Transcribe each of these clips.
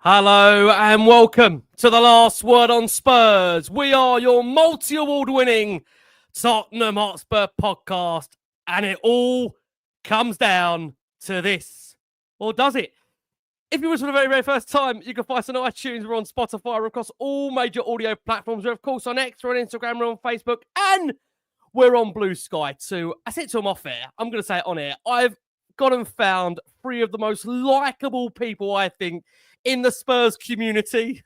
Hello and welcome to the Last Word on Spurs. We are your multi-award winning Tottenham Hotspur podcast, and it all comes down to this. Or does it? If you were for the very, very first time, you can find us on iTunes, we're on Spotify, we're across all major audio platforms. We're, of course, on X, we're on Instagram, we're on Facebook, and we're on Blue Sky too. I said to him off air, I'm going to say it on air. I've gone and found three of the most likeable people, I think, in the Spurs community.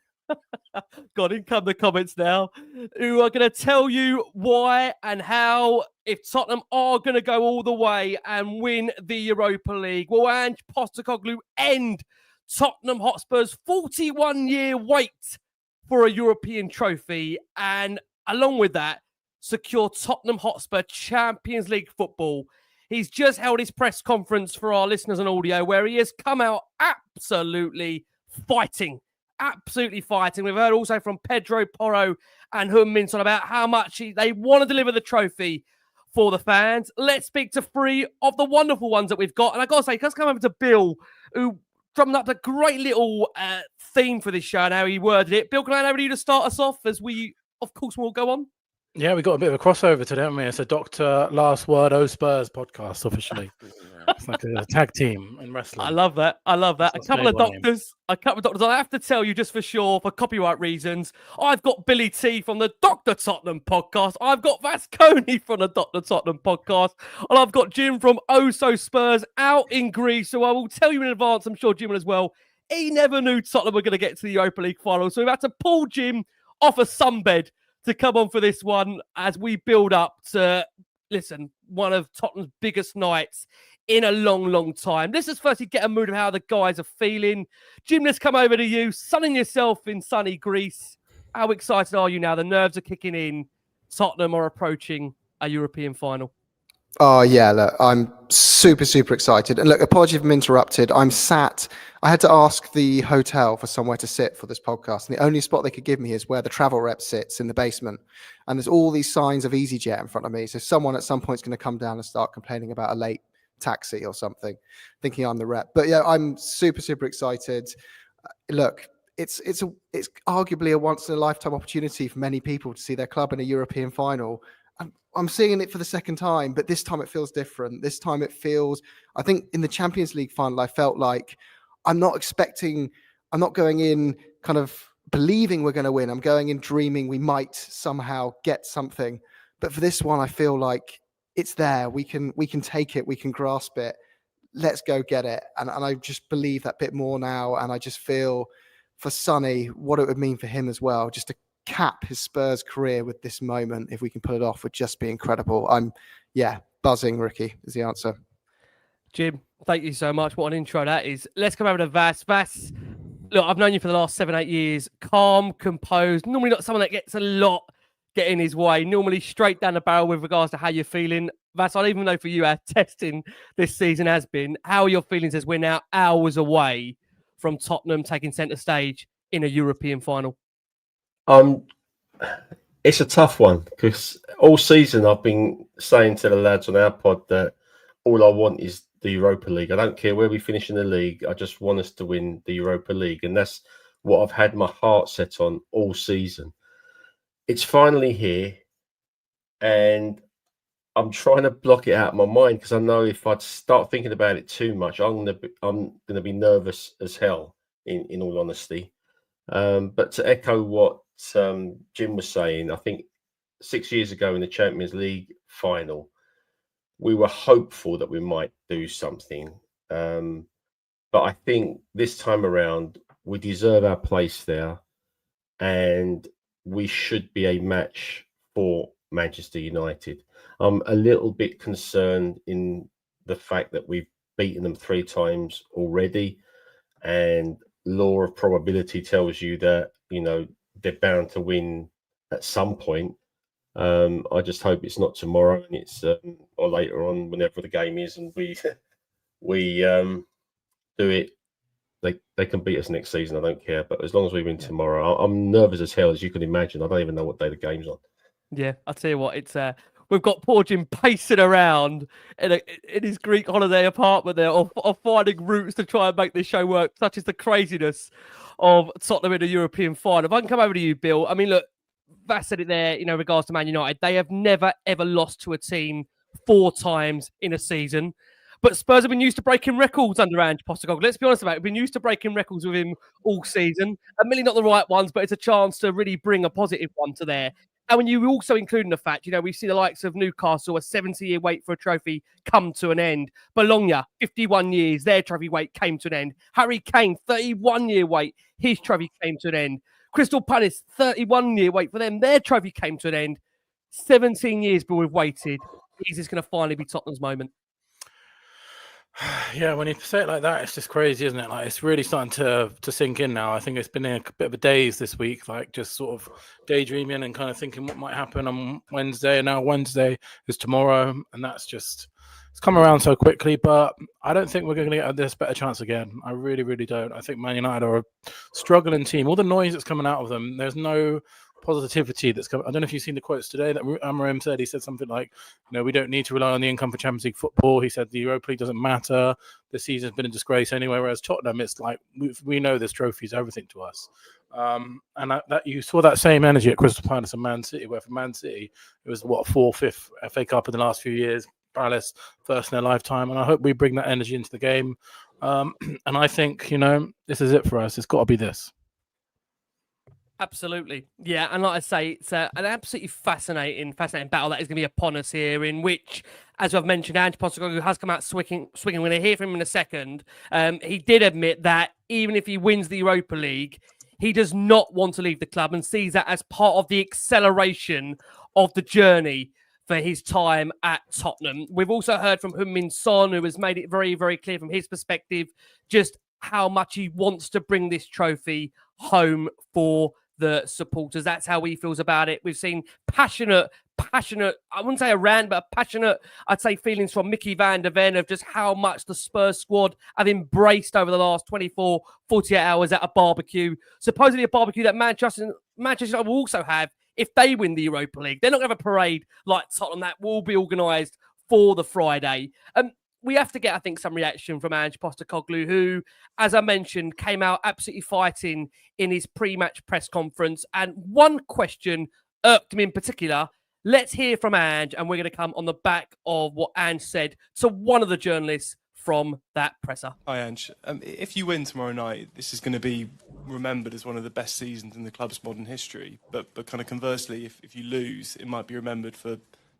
God, in come the comments now, who are going to tell you why and how, if Tottenham are going to go all the way and win the Europa League, will Ange Postecoglou end Tottenham Hotspur's 41-year wait for a European trophy, and along with that, secure Tottenham Hotspur Champions League football? He's just held his press conference for our listeners on audio, where he has come out absolutely fighting. We've heard also from Pedro Porro and Heung-Min about how much they want to deliver the trophy for the fans. Let's speak to three of the wonderful ones that we've got. And I got to say, let's come over to Bill, who drummed up a great little theme for this show and how he worded it. Bill, can I hand over to you to start us off as we, of course, will go on? Yeah, we got a bit of a crossover today, haven't we? It's a Dr. Last Word Oh Spurs podcast officially. It's like a tag team in wrestling. I love that. A couple of doctors. I have to tell you, just for sure, for copyright reasons, I've got Billie T from the Dr Tottenham podcast. I've got Vass Koni from the Dr Tottenham podcast. And I've got Jim from Oh So Spurs out in Greece. So I will tell you in advance, I'm sure Jim will as well, he never knew Tottenham were going to get to the Europa League final. So we've had to pull Jim off a sunbed to come on for this one as we build up to, one of Tottenham's biggest nights in a long, long time. Let's just firstly get a mood of how the guys are feeling. Jim, let's come over to you. Sunning yourself in sunny Greece. How excited are you now? The nerves are kicking in. Tottenham are approaching a European final. Oh, yeah, look, I'm super, super excited. And look, apologies if I'm interrupted. I had to ask the hotel for somewhere to sit for this podcast. And the only spot they could give me is where the travel rep sits in the basement. And there's all these signs of EasyJet in front of me. So someone at some point is going to come down and start complaining about a late taxi or something, thinking I'm the rep. But yeah, I'm super, super excited. Look, it's arguably a once in a lifetime opportunity for many people to see their club in a European final. I'm seeing it for the second time, but this time it feels different. This time it feels, I think in the Champions League final, I felt like I'm not going in kind of believing we're going to win. I'm going in dreaming we might somehow get something. But for this one, I feel like it's there. We can take it. We can grasp it. Let's go get it. And I just believe that bit more now. And I just feel for Sonny, what it would mean for him as well, just to cap his Spurs career with this moment, if we can pull it off, would just be incredible. I'm buzzing, Ricky, is the answer. Jim, thank you so much. What an intro that is. Let's come over to Vass. Vass, look, I've known you for the last 7-8 years. Calm, composed, normally not someone that gets a lot get in his way, normally straight down the barrel with regards to how you're feeling. Vass, I don't even know for you how testing this season has been. How are your feelings as we're now hours away from Tottenham taking centre stage in a European final? It's a tough one because all season I've been saying to the lads on our pod that all I want is the Europa League. I don't care where we finish in the league. I just want us to win the Europa League. And that's what I've had my heart set on all season. It's finally here. And I'm trying to block it out of my mind because I know if I start thinking about it too much, I'm gonna be nervous as hell, in all honesty. But to echo what Jim was saying, I think 6 years ago in the Champions League final, we were hopeful that we might do something. But I think this time around, we deserve our place there and we should be a match for Manchester United. I'm a little bit concerned in the fact that we've beaten them 3 times already, and law of probability tells you that, they're bound to win at some point. I just hope it's not tomorrow and it's or later on, whenever the game is, and we do it. They can beat us next season. I don't care, but as long as we win tomorrow, I'm nervous as hell, as you can imagine. I don't even know what day the game's on. Yeah, I'll tell you what, it's we've got poor Jim pacing around in his Greek holiday apartment there, of finding routes to try and make this show work, such as the craziness of Tottenham in a European final. If I can come over to you, Bill. I mean, look, Vass said it there, in regards to Man United. They have never, ever lost to a team 4 times in a season. But Spurs have been used to breaking records under Ange Postecoglou. Let's be honest about it. We've been used to breaking records with him all season. Admittedly not the right ones, but it's a chance to really bring a positive one to there. And when you also include in the fact, we see the likes of Newcastle, a 70-year wait for a trophy, come to an end. Bologna, 51 years, their trophy wait came to an end. Harry Kane, 31-year wait, his trophy came to an end. Crystal Palace, 31-year wait for them, their trophy came to an end. 17 years, but we've waited. Is this going to finally be Tottenham's moment? Yeah, when you say it like that, it's just crazy, isn't it? Like, it's really starting to sink in now. I think it's been a bit of a daze this week, like just sort of daydreaming and kind of thinking what might happen on Wednesday. And now Wednesday is tomorrow, and it's come around so quickly. But I don't think we're going to get this better chance again. I really, really don't. I think Man United are a struggling team. All the noise that's coming out of them, there's no positivity that's coming. I don't know if you've seen the quotes today that Amorim said. He said something like, we don't need to rely on the income for Champions League football. He said the Europa League doesn't matter. The season's been a disgrace anyway. Whereas Tottenham, it's like we know this trophy is everything to us. And that you saw that same energy at Crystal Palace and Man City, where for Man City it was 4th, 5th FA Cup in the last few years. Palace first in their lifetime, and I hope we bring that energy into the game. And I think this is it for us. It's got to be this. Absolutely. Yeah, and like I say, it's an absolutely fascinating battle that is going to be upon us here, in which, as I've mentioned, Ange Postecoglou has come out swinging. We're going to hear from him in a second. He did admit that even if he wins the Europa League, he does not want to leave the club and sees that as part of the acceleration of the journey for his time at Tottenham. We've also heard from Heung-Min, who has made it very, very clear from his perspective just how much he wants to bring this trophy home for the supporters. That's how he feels about it. We've seen passionate, I wouldn't say a rant, but passionate, I'd say, feelings from Mickey van der Ven of just how much the Spurs squad have embraced over the last 24, 48 hours at a barbecue. Supposedly a barbecue that Manchester United will also have if they win the Europa League. They're not going to have a parade like Tottenham that will be organised for the Friday. We have to get, I think, some reaction from Ange Postecoglou, who, as I mentioned, came out absolutely fighting in his pre-match press conference. And one question irked him in particular. Let's hear from Ange, and we're going to come on the back of what Ange said to one of the journalists from that presser. Hi, Ange. If you win tomorrow night, this is going to be remembered as one of the best seasons in the club's modern history. But kind of conversely, if you lose, it might be remembered for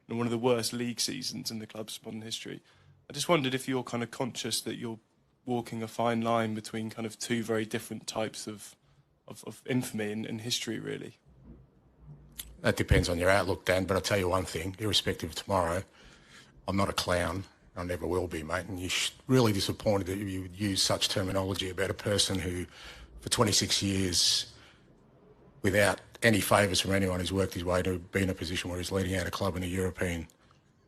one of the worst league seasons in the club's modern history. I just wondered if you're kind of conscious that you're walking a fine line between kind of two very different types of infamy and history, really. That depends on your outlook, Dan, but I'll tell you one thing, irrespective of tomorrow, I'm not a clown. I never will be, mate, and you're really disappointed that you would use such terminology about a person who, for 26 years, without any favours from anyone, has worked his way to be in a position where he's leading out a club in a European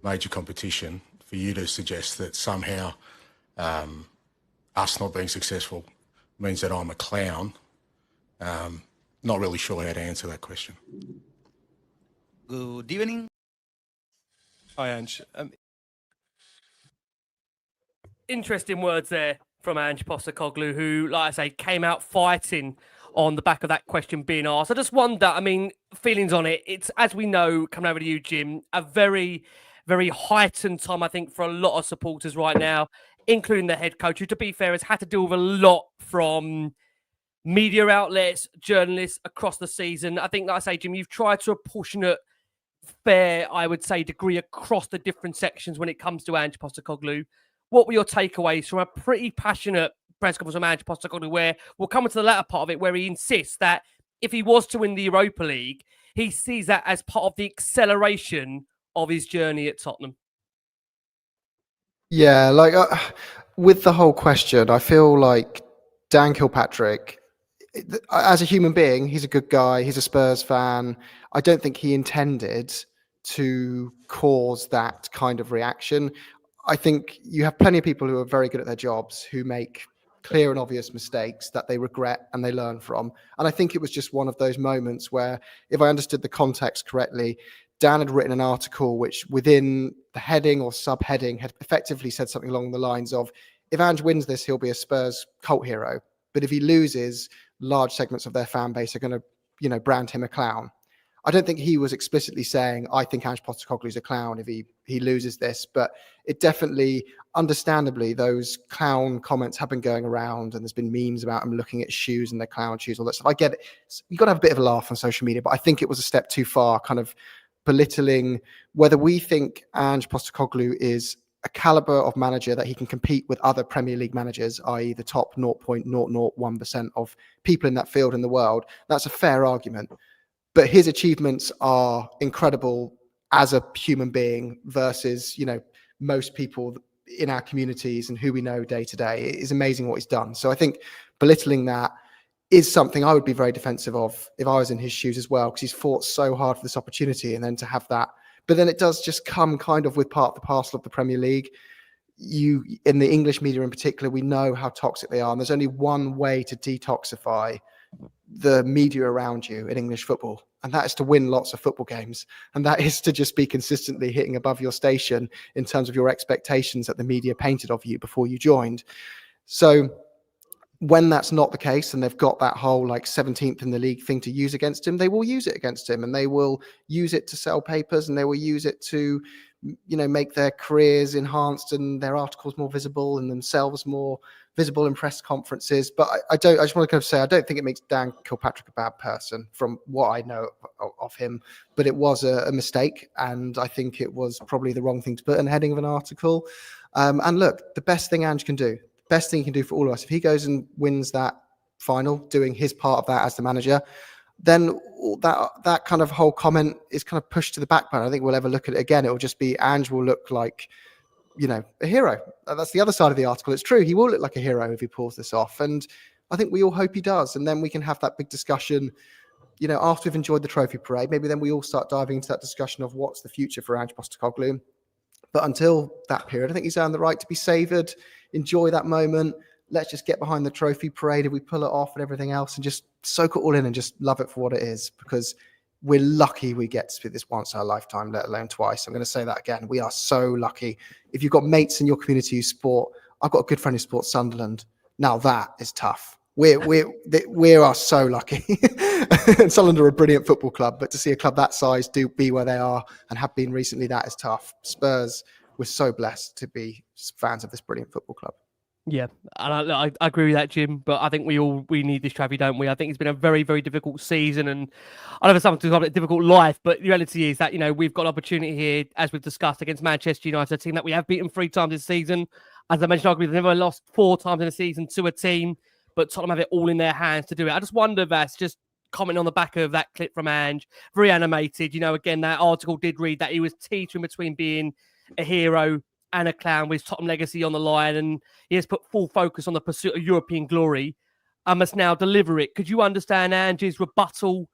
major competition. For you to suggest that somehow us not being successful means that I'm a clown, not really sure how to answer that question. Good evening. Hi, Ange. Interesting words there from Ange Postecoglou, who, like I say, came out fighting on the back of that question being asked. I just wonder, feelings on it. It's, as we know, coming over to you, Jim, a very, very heightened time, I think, for a lot of supporters right now, including the head coach, who, to be fair, has had to deal with a lot from media outlets, journalists across the season. I think, like I say, Jim, you've tried to apportion it fair, I would say, degree across the different sections when it comes to Ange Postecoglou. What were your takeaways from a pretty passionate press conference from Ange Postecoglou, where we'll come into the latter part of it, where he insists that if he was to win the Europa League, he sees that as part of the acceleration of his journey at Tottenham? Yeah, with the whole question, I feel like Dan Kilpatrick, as a human being, he's a good guy. He's a Spurs fan. I don't think he intended to cause that kind of reaction. I think you have plenty of people who are very good at their jobs who make clear and obvious mistakes that they regret and they learn from. And I think it was just one of those moments where, if I understood the context correctly, Dan had written an article which within the heading or subheading had effectively said something along the lines of, if Ange wins this, he'll be a Spurs cult hero. But if he loses, large segments of their fan base are going to, brand him a clown. I don't think he was explicitly saying, I think Ange Postecoglou is a clown if he loses this, but it definitely, understandably, those clown comments have been going around, and there's been memes about him looking at shoes and their clown shoes, all that stuff. I get it. You've got to have a bit of a laugh on social media, but I think it was a step too far, kind of belittling whether we think Ange Postecoglou is a caliber of manager that he can compete with other Premier League managers, i.e. the top 0.001% of people in that field in the world. That's a fair argument. But his achievements are incredible as a human being versus, most people in our communities and who we know day to day. It is amazing what he's done. So I think belittling that is something I would be very defensive of if I was in his shoes as well, because he's fought so hard for this opportunity, and then to have that. But then it does just come kind of with part of the parcel of the Premier League. You, in the English media in particular, we know how toxic they are. And there's only one way to detoxify the media around you in English football, and that is to win lots of football games, and that is to just be consistently hitting above your station in terms of your expectations that the media painted of you before you joined. So when that's not the case, and they've got that whole 17th in the league thing to use against him, they will use it against him, and they will use it to sell papers, and they will use it to make their careers enhanced and their articles more visible and themselves more visible in press conferences. But I just want to kind of say, I don't think it makes Dan Kilpatrick a bad person from what I know of him, but it was a mistake. And I think it was probably the wrong thing to put in the heading of an article. And look, the best thing Ange can do, best thing he can do for all of us, if he goes and wins that final, doing his part of that as the manager, then that kind of whole comment is kind of pushed to the back burner. I think we'll ever look at it again. It will just be Ange will look like, a hero. That's the other side of the article. It's true. He will look like a hero if he pulls this off. And I think we all hope he does. And then we can have that big discussion, after we've enjoyed the trophy parade. Maybe then we all start diving into that discussion of what's the future for Ange Postecoglou. But until that period, I think he's earned the right to be savoured, enjoy that moment. Let's just get behind the trophy parade if we pull it off and everything else, and just soak it all in and just love it for what it is, because we're lucky we get to do this once in our lifetime, let alone twice. I'm going to say that again. We are so lucky. If you've got mates in your community who sport, I've got a good friend who sports Sunderland. Now that is tough. We are so lucky. And Sunderland are a brilliant football club, but to see a club that size be where they are and have been recently, that is tough. Spurs, we're so blessed to be fans of this brilliant football club. Yeah, and I agree with that, Jim. But I think we need this trophy, don't we? I think it's been a very, very difficult season, and I know some people have a difficult life. But the reality is that we've got an opportunity here, as we've discussed, against Manchester United, a team that we have beaten 3 times this season. As I mentioned, we've never lost 4 times in a season to a team, but Tottenham have it all in their hands to do it. I just wonder, Vass, just comment on the back of that clip from Ange, very animated. Again, that article did read that he was teetering between being a hero and a clown with his Tottenham legacy on the line, and he has put full focus on the pursuit of European glory and must now deliver it. Could you understand Ange's rebuttal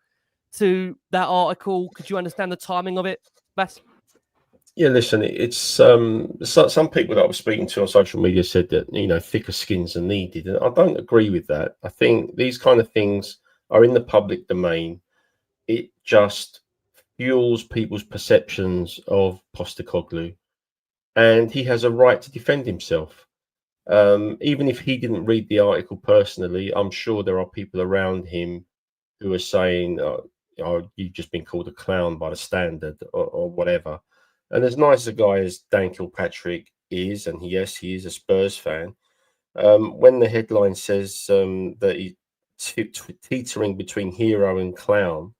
to that article? Could you understand the timing of it, Vass? Yeah, listen, it's some people that I was speaking to on social media said that thicker skins are needed, and I don't agree with that. I think these kind of things are in the public domain. It just fuels people's perceptions of Postecoglou. And he has a right to defend himself. Even if he didn't read the article personally, I'm sure there are people around him who are saying, oh, you've just been called a clown by the Standard or whatever. And as nice a guy as Dan Kilpatrick is, and yes, he is a Spurs fan, when the headline says that he's teetering between hero and clown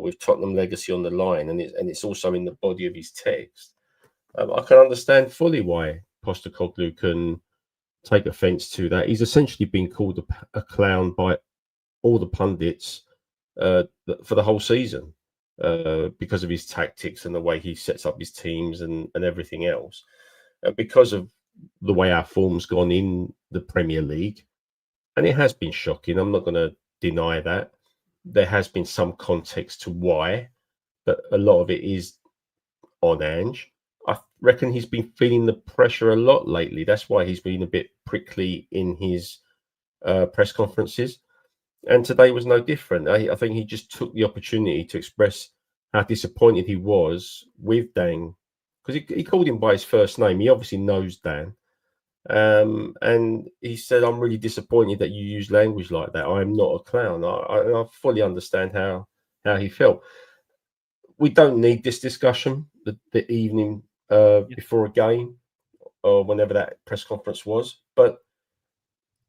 with Tottenham legacy on the line, and it's also in the body of his text, I can understand fully why Postecoglou can take offence to that. He's essentially been called a clown by all the pundits for the whole season because of his tactics and the way he sets up his teams and everything else. Because of the way our form's gone in the Premier League, and it has been shocking. I'm not going to deny that. There has been some context to why, but a lot of it is on Ange. I reckon he's been feeling the pressure a lot lately. That's why he's been a bit prickly in his press conferences. And today was no different. I think he just took the opportunity to express how disappointed he was with Dan, because he called him by his first name. He obviously knows Dan. And he said, I'm really disappointed that you use language like that. I am not a clown. I fully understand how he felt. We don't need this discussion the evening before a game or whenever that press conference was. But,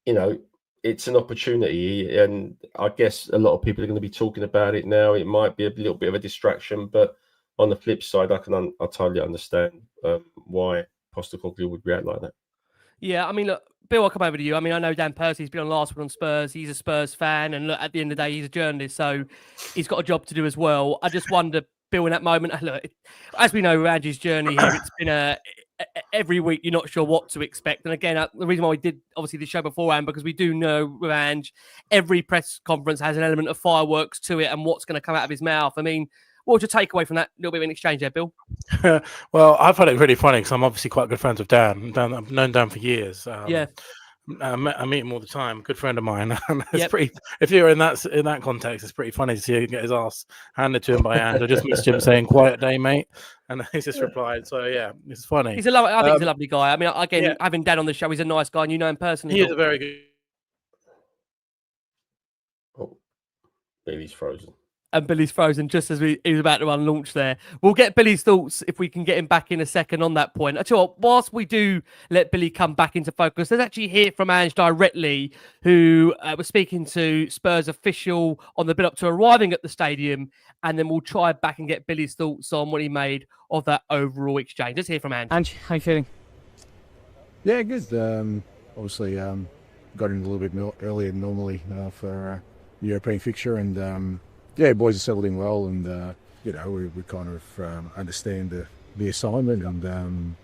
you know, it's an opportunity. And I guess a lot of people are going to be talking about it now. It might be a little bit of a distraction. But on the flip side, I totally understand why Postecoglou would react like that. Yeah, I mean, look, Bill, I'll come over to you. I mean, I know Dan Percy's been on Last Word on Spurs. He's a Spurs fan. And look, at the end of the day, he's a journalist. So he's got a job to do as well. I just wonder, Bill, in that moment, look, as we know, Ange's journey here, it's been every week you're not sure what to expect. And again, the reason why we did, obviously, the show beforehand, because we do know with Ange, every press conference has an element of fireworks to it and what's going to come out of his mouth. I mean, what was your takeaway from that little bit of an exchange there, Bill? Well, I found it really funny because I'm obviously quite good friends with Dan. I've known Dan for years. Yeah. I meet him all the time. Good friend of mine. And it's Yep. pretty. If you're in that context, it's pretty funny to see him get his ass handed to him by Ange. I just missed him saying "quiet day, mate," and he's just replied. So yeah, it's funny. I think he's a lovely guy. I mean, again, having Dan on the show, he's a nice guy, and you know him personally. He is a very good. Oh, Billy's frozen. And Billy's frozen just as he was about to unlaunch there. We'll get Billy's thoughts if we can get him back in a second on that point. I tell you what, whilst we do let Billy come back into focus, let's actually hear from Ange directly, who was speaking to Spurs official on the build-up to arriving at the stadium, and then we'll try back and get Billy's thoughts on what he made of that overall exchange. Let's hear from Ange. Ange, how you feeling? Yeah, good. Obviously, got in a little bit earlier than normally for the European fixture, and boys are settled in well, and we kind of understand the assignment, and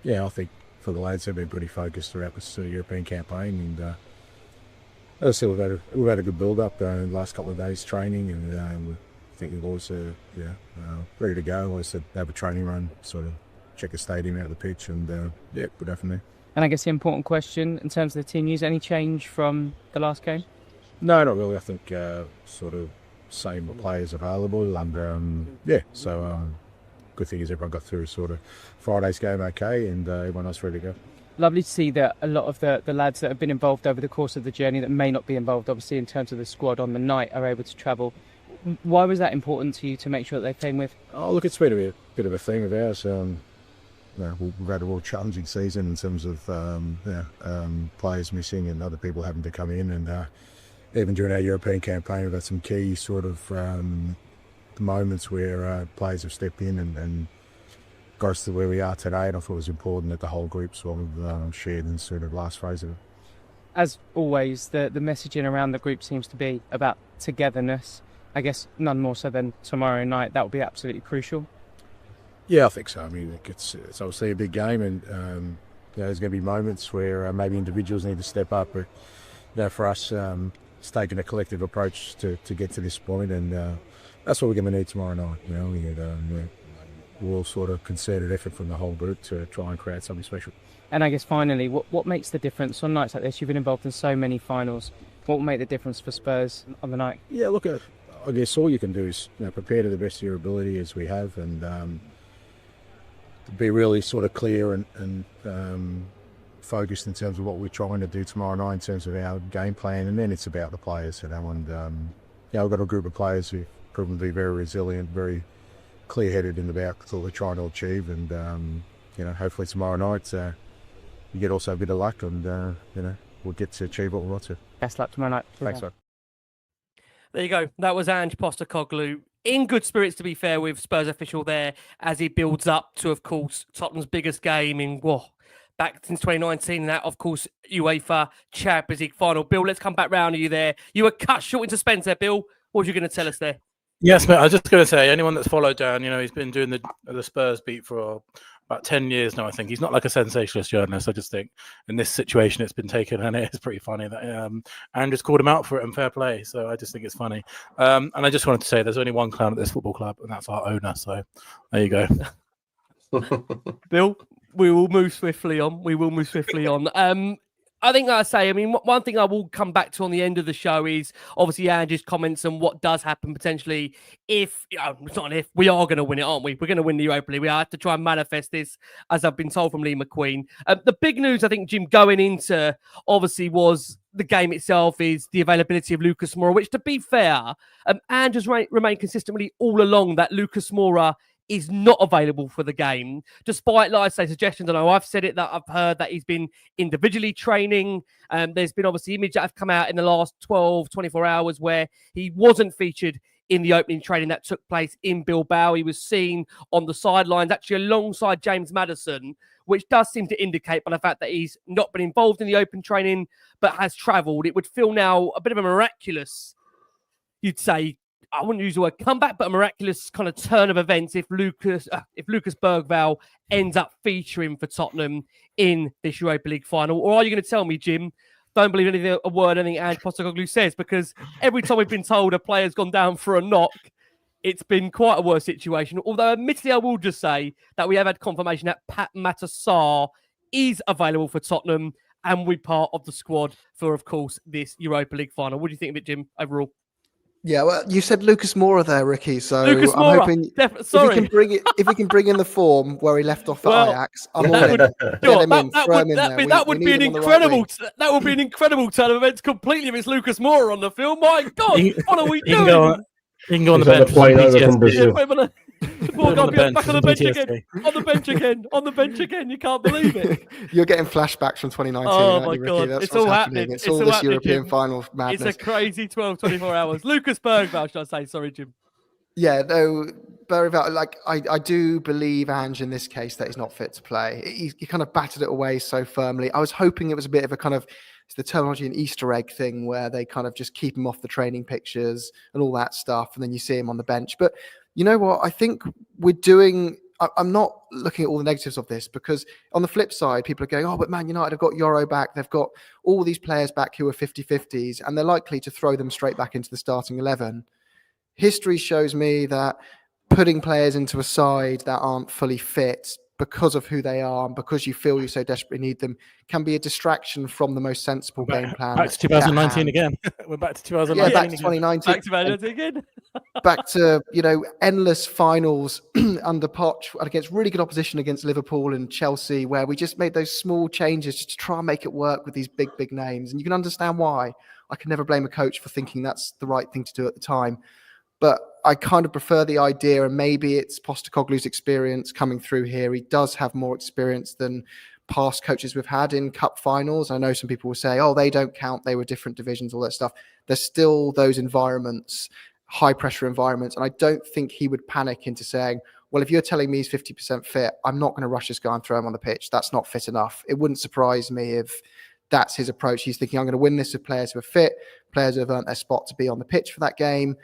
I think for the lads have been pretty focused throughout this European campaign, and as I said, we've had a good build up in the last couple of days training, and I think the boys are ready to go. I said have a training run, sort of check the stadium out of the pitch, and good afternoon. And I guess the important question in terms of the team news, any change from the last game? No, not really. I think sort of same players available, and good thing is everyone got through sort of Friday's game okay, and everyone else ready to go. Lovely to see that a lot of the lads that have been involved over the course of the journey that may not be involved, obviously, in terms of the squad on the night, are able to travel. Why was that important to you to make sure that they came with? Oh, look, it's been a bit of a theme of ours. We've had a real challenging season in terms of players missing and other people having to come in, and even during our European campaign, we've had some key sort of moments where players have stepped in and got us to where we are today. And I thought it was important that the whole group sort of shared in sort of last phase of it. As always, the messaging around the group seems to be about togetherness. I guess none more so than tomorrow night. That will be absolutely crucial. Yeah, I think so. I mean, it's obviously a big game, and there's going to be moments where maybe individuals need to step up. But for us, it's taken a collective approach to get to this point, and that's what we're going to need tomorrow night. We'll sort of concerted effort from the whole group to try and create something special. And I guess finally, what makes the difference on nights like this? You've been involved in so many finals. What will make the difference for Spurs on the night? Yeah, look, I guess all you can do is prepare to the best of your ability as we have, and be really sort of clear and focused in terms of what we're trying to do tomorrow night in terms of our game plan, and then it's about the players, and we've got a group of players who've proven to be very resilient, very clear-headed in about what we're trying to achieve, and hopefully tomorrow night you get also a bit of luck, and we'll get to achieve what we want to. Best luck tomorrow night. Thanks, mate. There you go. That was Ange Postecoglou. In good spirits, to be fair, with Spurs official there as he builds up to, of course, Tottenham's biggest game in back since 2019, and that, of course, UEFA Champions League final. Bill, let's come back round to you there. You were cut short in suspense there, Bill. What were you going to tell us there? Yes, mate. I was just going to say, anyone that's followed Dan, he's been doing the Spurs beat for about 10 years now, I think. He's not like a sensationalist journalist. I just think in this situation it's been taken, and it is pretty funny that Andrew's called him out for it, and fair play. So I just think it's funny. And I just wanted to say there's only one clown at this football club, and that's our owner. So there you go. Bill, we will move swiftly on. I think, like I say, I mean, one thing I will come back to on the end of the show is obviously Ange's comments on what does happen potentially if, it's not an if, we are going to win it, aren't we? We're going to win the Europa League. We have to try and manifest this, as I've been told from Lee McQueen. The big news, I think, Jim, going into, obviously, was the game itself is the availability of Lucas Moura, which, to be fair, Ange has remained consistently all along that Lucas Moura is not available for the game, despite, like I say, suggestions. I know I've said it, that I've heard that he's been individually training. There's been obviously images that have come out in the last 12, 24 hours where he wasn't featured in the opening training that took place in Bilbao. He was seen on the sidelines, actually alongside James Maddison, which does seem to indicate by the fact that he's not been involved in the open training, but has travelled. It would feel now a bit of a miraculous, you'd say, I wouldn't use the word comeback, but a miraculous kind of turn of events if Lucas Bergvall ends up featuring for Tottenham in this Europa League final. Or are you going to tell me, Jim, don't believe anything Ange Postecoglou says? Because every time we've been told a player's gone down for a knock, it's been quite a worse situation. Although, admittedly, I will just say that we have had confirmation that Pat Matasar is available for Tottenham and will be part of the squad for, of course, this Europa League final. What do you think of it, Jim, overall? Yeah, well, you said Lucas Moura there, Ricky. So Lucas I'm Moura, hoping sorry. if we can bring in the form where he left off at Ajax, I'm all in. That would be an incredible. That would be an incredible turn of events completely if it's Lucas Moura on the field. My God, what are we doing? You can go on the bench. Back on the bench again. On the bench again. You can't believe it. You're getting flashbacks from 2019. Oh my Ricky? God. That's it's what's all happening. happening. It's all this European final madness. It's a crazy 12, 24 hours. Lucas Bergvall, should I say? Sorry, Jim. Yeah, no, Bergvall, like I do believe Ange in this case that he's not fit to play. He kind of batted it away so firmly. I was hoping it was a bit of a kind of, it's the terminology, an Easter egg thing where they kind of just keep him off the training pictures and all that stuff, and then you see him on the bench. But you know what? I think I'm not looking at all the negatives of this, because on the flip side, people are going, oh, but Man United have got Euro back. They've got all these players back who are 50-50s, and they're likely to throw them straight back into the starting 11. History shows me that putting players into a side that aren't fully fit because of who they are and because you feel you so desperately need them can be a distraction from the most sensible game plan. Back to 2019 again. We're back to 2019. Yeah, back to 2019. Back to 2019 again. Back to, endless finals under Poch against really good opposition against Liverpool and Chelsea, where we just made those small changes to try and make it work with these big names. And you can understand why. I can never blame a coach for thinking that's the right thing to do at the time. But I kind of prefer the idea, and maybe it's Postecoglou's experience coming through here. He does have more experience than past coaches we've had in cup finals. I know some people will say, oh, they don't count. They were different divisions, all that stuff. There's still those environments, high pressure environments. And I don't think he would panic into saying, well, if you're telling me he's 50% fit, I'm not going to rush this guy and throw him on the pitch. That's not fit enough. It wouldn't surprise me if that's his approach. He's thinking, I'm going to win this with players who are fit, players who have earned their spot to be on the pitch for that game.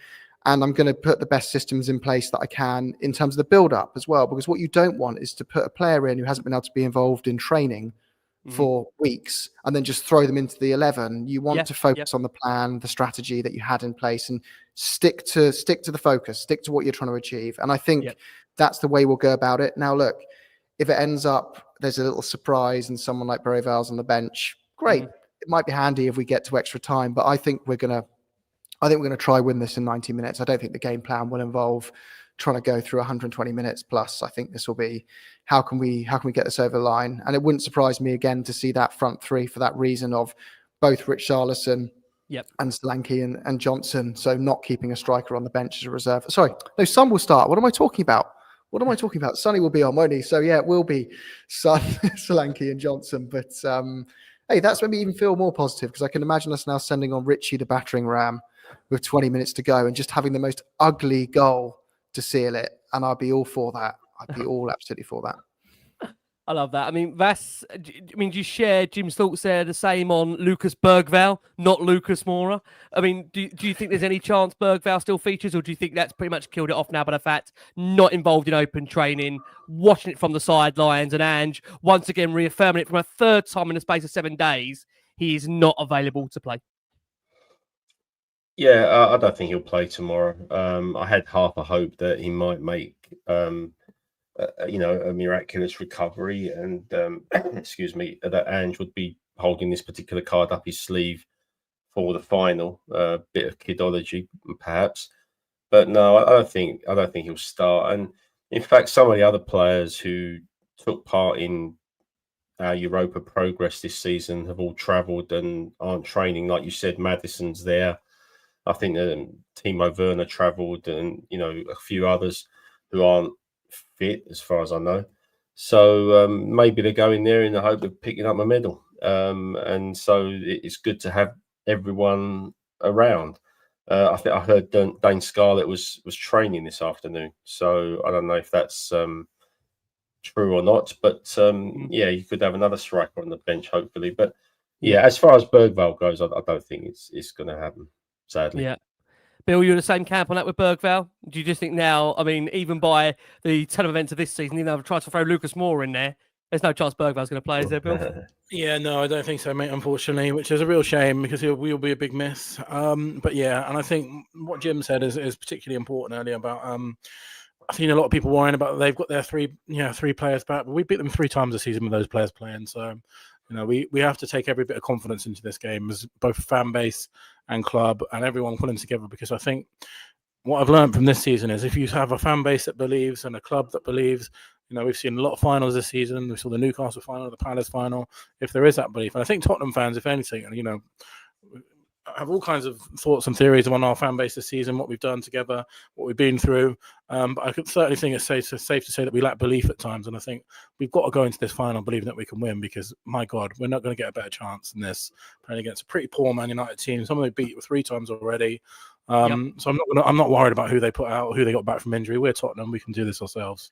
And I'm going to put the best systems in place that I can in terms of the build-up as well. Because what you don't want is to put a player in who hasn't been able to be involved in training for weeks and then just throw them into the 11. You want to focus on the plan, the strategy that you had in place, and stick to the focus, stick to what you're trying to achieve. And I think that's the way we'll go about it. Now, look, if it ends up there's a little surprise and someone like Bergvall's on the bench, great. It might be handy if we get to extra time, but I think we're going to try win this in 90 minutes. I don't think the game plan will involve trying to go through 120 minutes plus. I think this will be, how can we get this over the line? And it wouldn't surprise me again to see that front three for that reason of both Richarlison and Solanke and Johnson. So not keeping a striker on the bench as a reserve. Sorry, no, Son will start. What am I talking about? Sonny will be on, won't he? So yeah, it will be Son, Solanke and Johnson. But hey, that's made me even feel more positive, because I can imagine us now sending on Richie the battering ram with 20 minutes to go and just having the most ugly goal to seal it. And I'd be all for that. I'd be all absolutely for that. I love that. I mean, Vass, do you share Jim's thoughts there, the same on Lucas Bergvall, not Lucas Moura? I mean, do you think there's any chance Bergvall still features, or do you think that's pretty much killed it off now by the fact not involved in open training, watching it from the sidelines, and Ange once again reaffirming it from a third time in the space of 7 days, he is not available to play? Yeah, I don't think he'll play tomorrow. I had half a hope that he might make, a miraculous recovery, and excuse me, that Ange would be holding this particular card up his sleeve for the final. Bit of kidology, perhaps, but no, I don't think he'll start. And in fact, some of the other players who took part in our Europa progress this season have all travelled and aren't training. Like you said, Maddison's there. I think Timo Werner travelled, and a few others who aren't fit, as far as I know. So maybe they're going there in the hope of picking up a medal. And so it's good to have everyone around. I think I heard Dane Scarlett was training this afternoon, so I don't know if that's true or not. But yeah, you could have another striker on the bench, hopefully. But yeah, as far as Bergvall goes, I don't think it's going to happen, sadly. Yeah. Bill, you're in the same camp on that with Bergvall? Do you just think now, I mean, even by the 10 events of this season, even though I've tried to throw Lucas Moore in there, there's no chance Bergvall's going to play, is there, Bill? Yeah, no, I don't think so, mate, unfortunately, which is a real shame because he will be a big miss. But yeah, and I think what Jim said is particularly important earlier about I've seen a lot of people worrying about they've got their three players back, but we beat them 3 times this season with those players playing. So, we have to take every bit of confidence into this game as both fan base and club and everyone pulling together, because I think what I've learned from this season is if you have a fan base that believes and a club that believes, we've seen a lot of finals this season. We saw the Newcastle final, the Palace final. If there is that belief, and I think Tottenham fans, if anything, have all kinds of thoughts and theories on our fan base this season, what we've done together, what we've been through. But I could certainly think it's safe to say that we lack belief at times. And I think we've got to go into this final believing that we can win, because, my God, we're not going to get a better chance than this playing against a pretty poor Man United team. Some of them beat 3 times already. So I'm not worried about who they put out, who they got back from injury. We're Tottenham. We can do this ourselves.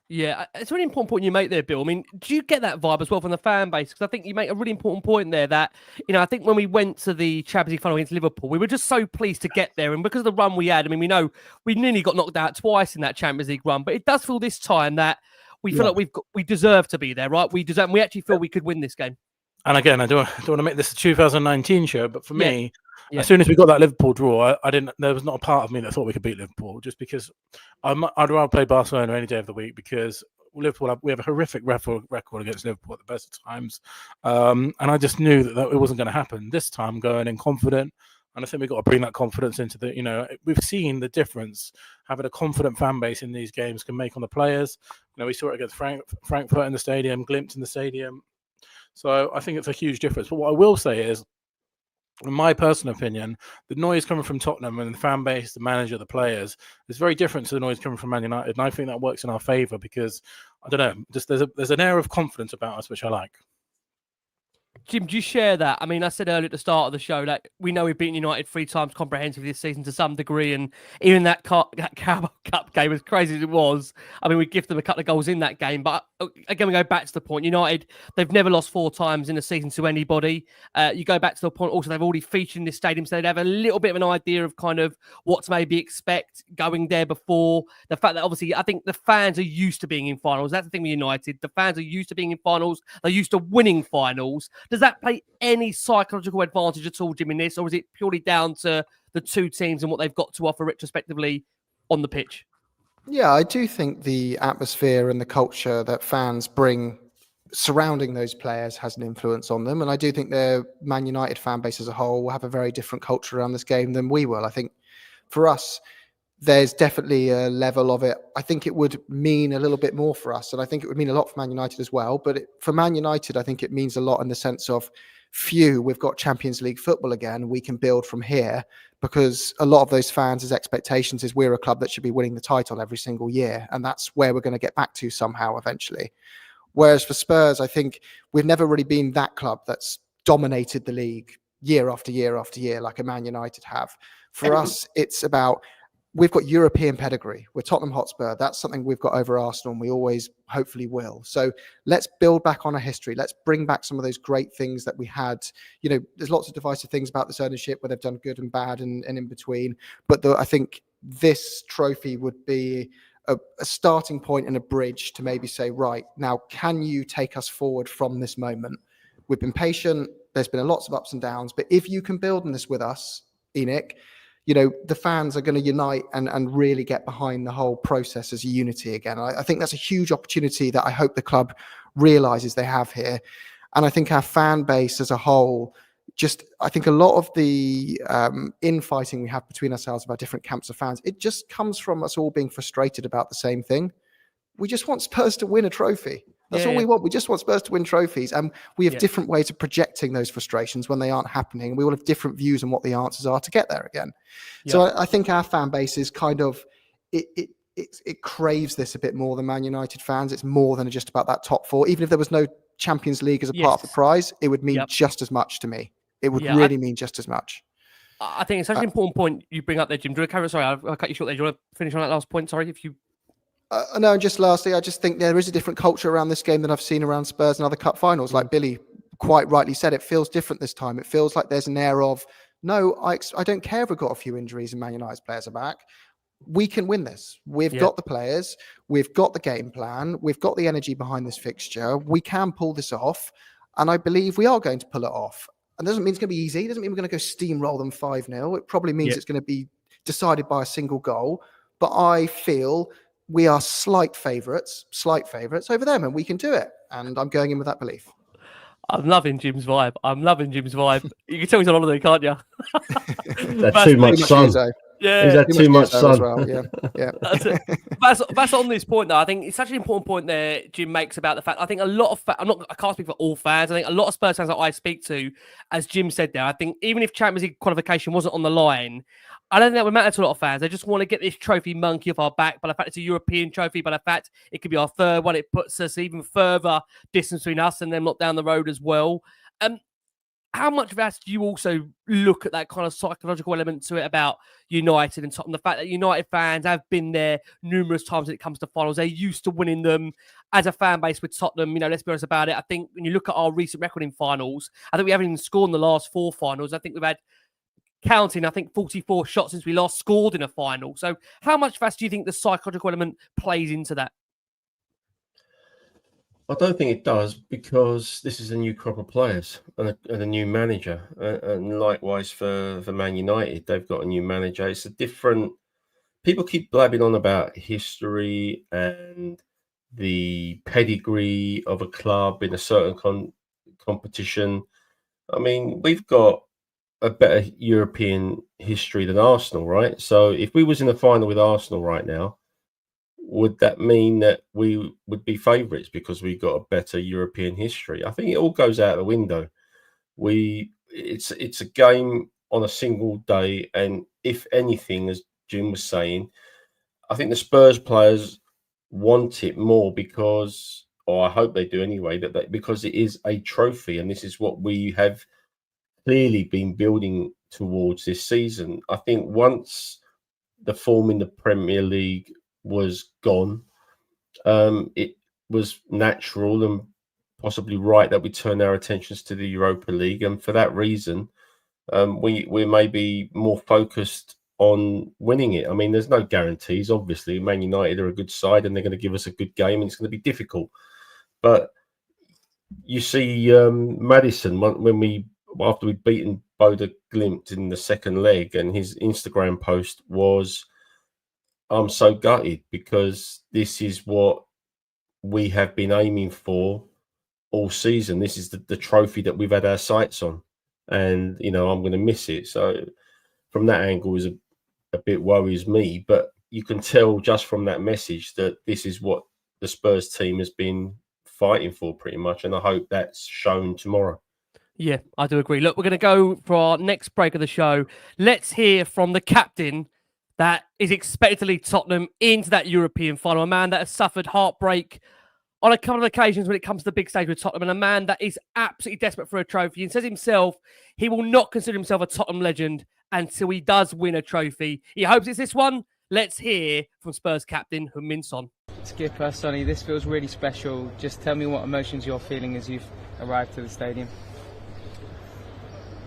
Yeah, it's a really important point you make there, Bill. I mean, do you get that vibe as well from the fan base? Because I think you make a really important point there that, I think when we went to the Champions League final against Liverpool, we were just so pleased to get there. And because of the run we had, I mean, we know we nearly got knocked out twice in that Champions League run, but it does feel this time that we feel like we deserve to be there, right? We deserve, and we actually feel we could win this game. And again, I don't want to make this a 2019 show, but for me, as soon as we got that Liverpool draw, there was not a part of me that thought we could beat Liverpool, just because I'd rather play Barcelona any day of the week, because Liverpool, we have a horrific record against Liverpool at the best of times. And I just knew that it wasn't going to happen this time, going in confident. And I think we've got to bring that confidence into we've seen the difference having a confident fan base in these games can make on the players. We saw it against Frankfurt in the stadium, Glimt in the stadium. So I think it's a huge difference. But what I will say is, in my personal opinion, the noise coming from Tottenham and the fan base, the manager, the players, is very different to the noise coming from Man United. And I think that works in our favour because, I don't know, just there's an air of confidence about us, which I like. Jim, do you share that? I mean, I said earlier at the start of the show that we know we've beaten United 3 times comprehensively this season to some degree, and even that Carabao Cup game, as crazy as it was, I mean, we give them a couple of goals in that game. But again, we go back to the point, United, they've never lost 4 times in a season to anybody. You go back to the point also, they've already featured in this stadium, so they'd have a little bit of an idea of kind of what to maybe expect going there before. The fact that obviously, I think the fans are used to being in finals. That's the thing with United. The fans are used to being in finals. They're used to winning finals. Does that play any psychological advantage at all, Jim, in this? Or is it purely down to the 2 teams and what they've got to offer retrospectively on the pitch? Yeah, I do think the atmosphere and the culture that fans bring surrounding those players has an influence on them. And I do think the Man United fan base as a whole will have a very different culture around this game than we will. I think for us, there's definitely a level of it. I think it would mean a little bit more for us. And I think it would mean a lot for Man United as well. But for Man United, I think it means a lot in the sense of, we've got Champions League football again. We can build from here, because a lot of those fans' expectations is we're a club that should be winning the title every single year. And that's where we're going to get back to somehow eventually. Whereas for Spurs, I think we've never really been that club that's dominated the league year after year after year like a Man United have. For us, it's about, we've got European pedigree. We're Tottenham Hotspur. That's something we've got over Arsenal, and we always hopefully will. So let's build back on our history. Let's bring back some of those great things that we had. There's lots of divisive things about this ownership where they've done good and bad and in between. But I think this trophy would be a starting point and a bridge to maybe say, right, now, can you take us forward from this moment? We've been patient. There's been lots of ups and downs. But if you can build on this with us, Enoch, the fans are going to unite and really get behind the whole process as a unity again. I think that's a huge opportunity that I hope the club realizes they have here. And I think our fan base as a whole, I think a lot of the infighting we have between ourselves about different camps of fans, it just comes from us all being frustrated about the same thing. We just want Spurs to win a trophy. That's all we want. We just want Spurs to win trophies. And we have different ways of projecting those frustrations when they aren't happening. We all have different views on what the answers are to get there again. So I think our fan base is kind of, it craves this a bit more than Man United fans. It's more than just about that top four. Even if there was no Champions League as a part of the prize, it would mean just as much to me. It would really mean just as much. I think it's such an important point you bring up there, Jim. Do you want to carry on? Sorry, I'll cut you short there. Do you want to finish on that last point? Sorry, if you... No, and just lastly, I just think there is a different culture around this game than I've seen around Spurs and other cup finals. Like Billy quite rightly said, it feels different this time. It feels like there's an air of, no, I don't care if we've got a few injuries and Man United's players are back. We can win this. We've got the players. We've got the game plan. We've got the energy behind this fixture. We can pull this off. And I believe we are going to pull it off. And doesn't mean it's going to be easy. It doesn't mean we're going to go steamroll them 5-0. It probably means it's going to be decided by a single goal. But I feel we are slight favourites over them, and we can do it. And I'm going in with that belief. I'm loving Jim's vibe. You can tell he's on holiday, can't you? That's too much sun. Yeah, is that too much sun? Well? Yeah. That's on this point, though. I think it's such an important point there Jim makes about the fact. I think a lot of I can't speak for all fans. I think a lot of Spurs fans that I speak to, as Jim said there, I think even if Champions League qualification wasn't on the line, I don't think that would matter to a lot of fans. They just want to get this trophy monkey off our back. By the fact it's a European trophy, by the fact it could be our third one, it puts us even further distance between us and them not down the road as well. How much of that do you also look at that kind of psychological element to it about United and Tottenham? The fact that United fans have been there numerous times when it comes to finals. They're used to winning them. As a fan base with Tottenham, let's be honest about it. I think when you look at our recent record in finals, I think we haven't even scored in the last 4 finals. I think we've had, counting, 44 shots since we last scored in a final. So how much fast do you think the psychological element plays into that? I don't think it does, because this is a new crop of players and a new manager. And likewise for Man United, they've got a new manager. It's a different... People keep blabbing on about history and the pedigree of a club in a certain competition. I mean, we've got a better European history than Arsenal, right? So if we was in the final with Arsenal right now, would that mean that we would be favourites because we got a better European history? I think it all goes out the window. It's a game on a single day, and if anything, as Jim was saying, I think the Spurs players want it more because, or I hope they do anyway, because it is a trophy, and this is what we have clearly been building towards this season. I think once the form in the Premier League was gone, it was natural and possibly right that we turn our attentions to the Europa League, and for that reason we may be more focused on winning it. I mean, there's no guarantees, obviously. Man United are a good side and they're going to give us a good game, and it's going to be difficult. But you see Maddison, after we'd beaten Bodo Glimt in the second leg, and his Instagram post was, I'm so gutted because this is what we have been aiming for all season. This is the trophy that we've had our sights on, and I'm going to miss it. So from that angle, is a bit worries me. But you can tell just from that message that this is what the Spurs team has been fighting for, pretty much, and I hope that's shown tomorrow. Yeah, I do agree. Look, we're going to go for our next break of the show. Let's hear from the captain that is expected to lead Tottenham into that European final, a man that has suffered heartbreak on a couple of occasions when it comes to the big stage with Tottenham, and a man that is absolutely desperate for a trophy, and says himself he will not consider himself a Tottenham legend until he does win a trophy. He hopes it's this one. Let's hear from Spurs captain Heung-Min Son. Skipper, Sonny, this feels really special. Just tell me what emotions you're feeling as you've arrived to the stadium.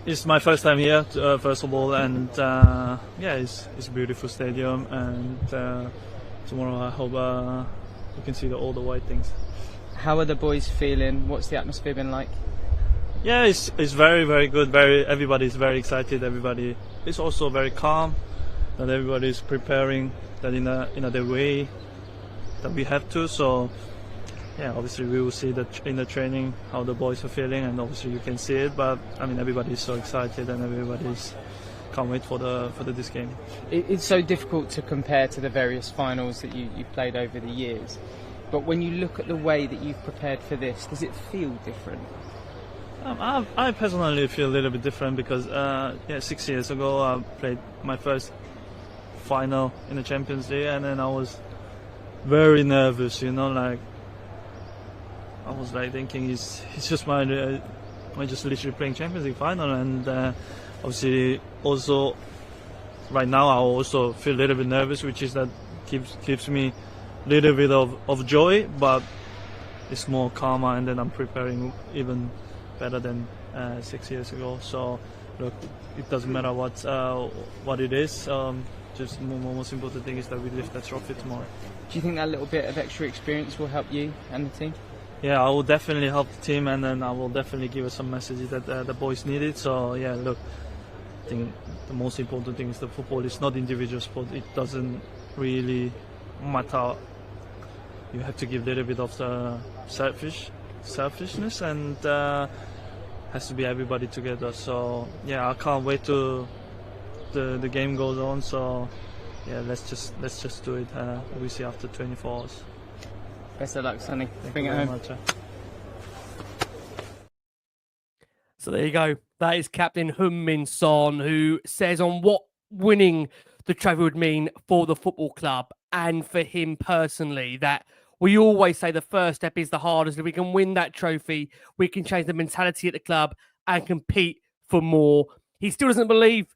It's my first time here, first of all, and it's a beautiful stadium, and tomorrow I hope you can see all the white things. How are the boys feeling? What's the atmosphere been like? Yeah, it's very, very good. Everybody's very excited. Everybody is also very calm. That everybody is preparing that in the way that we have to. So yeah, obviously we will see that in the training how the boys are feeling, and obviously you can see it. But I mean, everybody's so excited and everybody's can't wait for this game. It's so difficult to compare to the various finals that you've played over the years. But when you look at the way that you've prepared for this, does it feel different? I personally feel a little bit different because 6 years ago I played my first final in the Champions League, and then I was very nervous, like I was like thinking it's just my just literally playing Champions League final, and obviously also right now I also feel a little bit nervous, which is that gives me a little bit of joy, but it's more calmer, and then I'm preparing even better than 6 years ago. So look, it doesn't matter what it is. Just most important thing is that we lift that trophy tomorrow. Do you think that little bit of extra experience will help you and the team? Yeah, I will definitely help the team, and then I will definitely give us some messages that the boys needed. So yeah, look, I think the most important thing is that football is not individual sport. It doesn't really matter. You have to give a little bit of the selfishness, and has to be everybody together. So yeah, I can't wait to the game goes on. So yeah, let's just do it. We'll see after 24 hours. Best of luck, Sonny. Bring it home. So there you go. That is Captain Heung-Min Son, who says on what winning the trophy would mean for the football club and for him personally, that we always say the first step is the hardest. If we can win that trophy, we can change the mentality at the club and compete for more. He still doesn't believe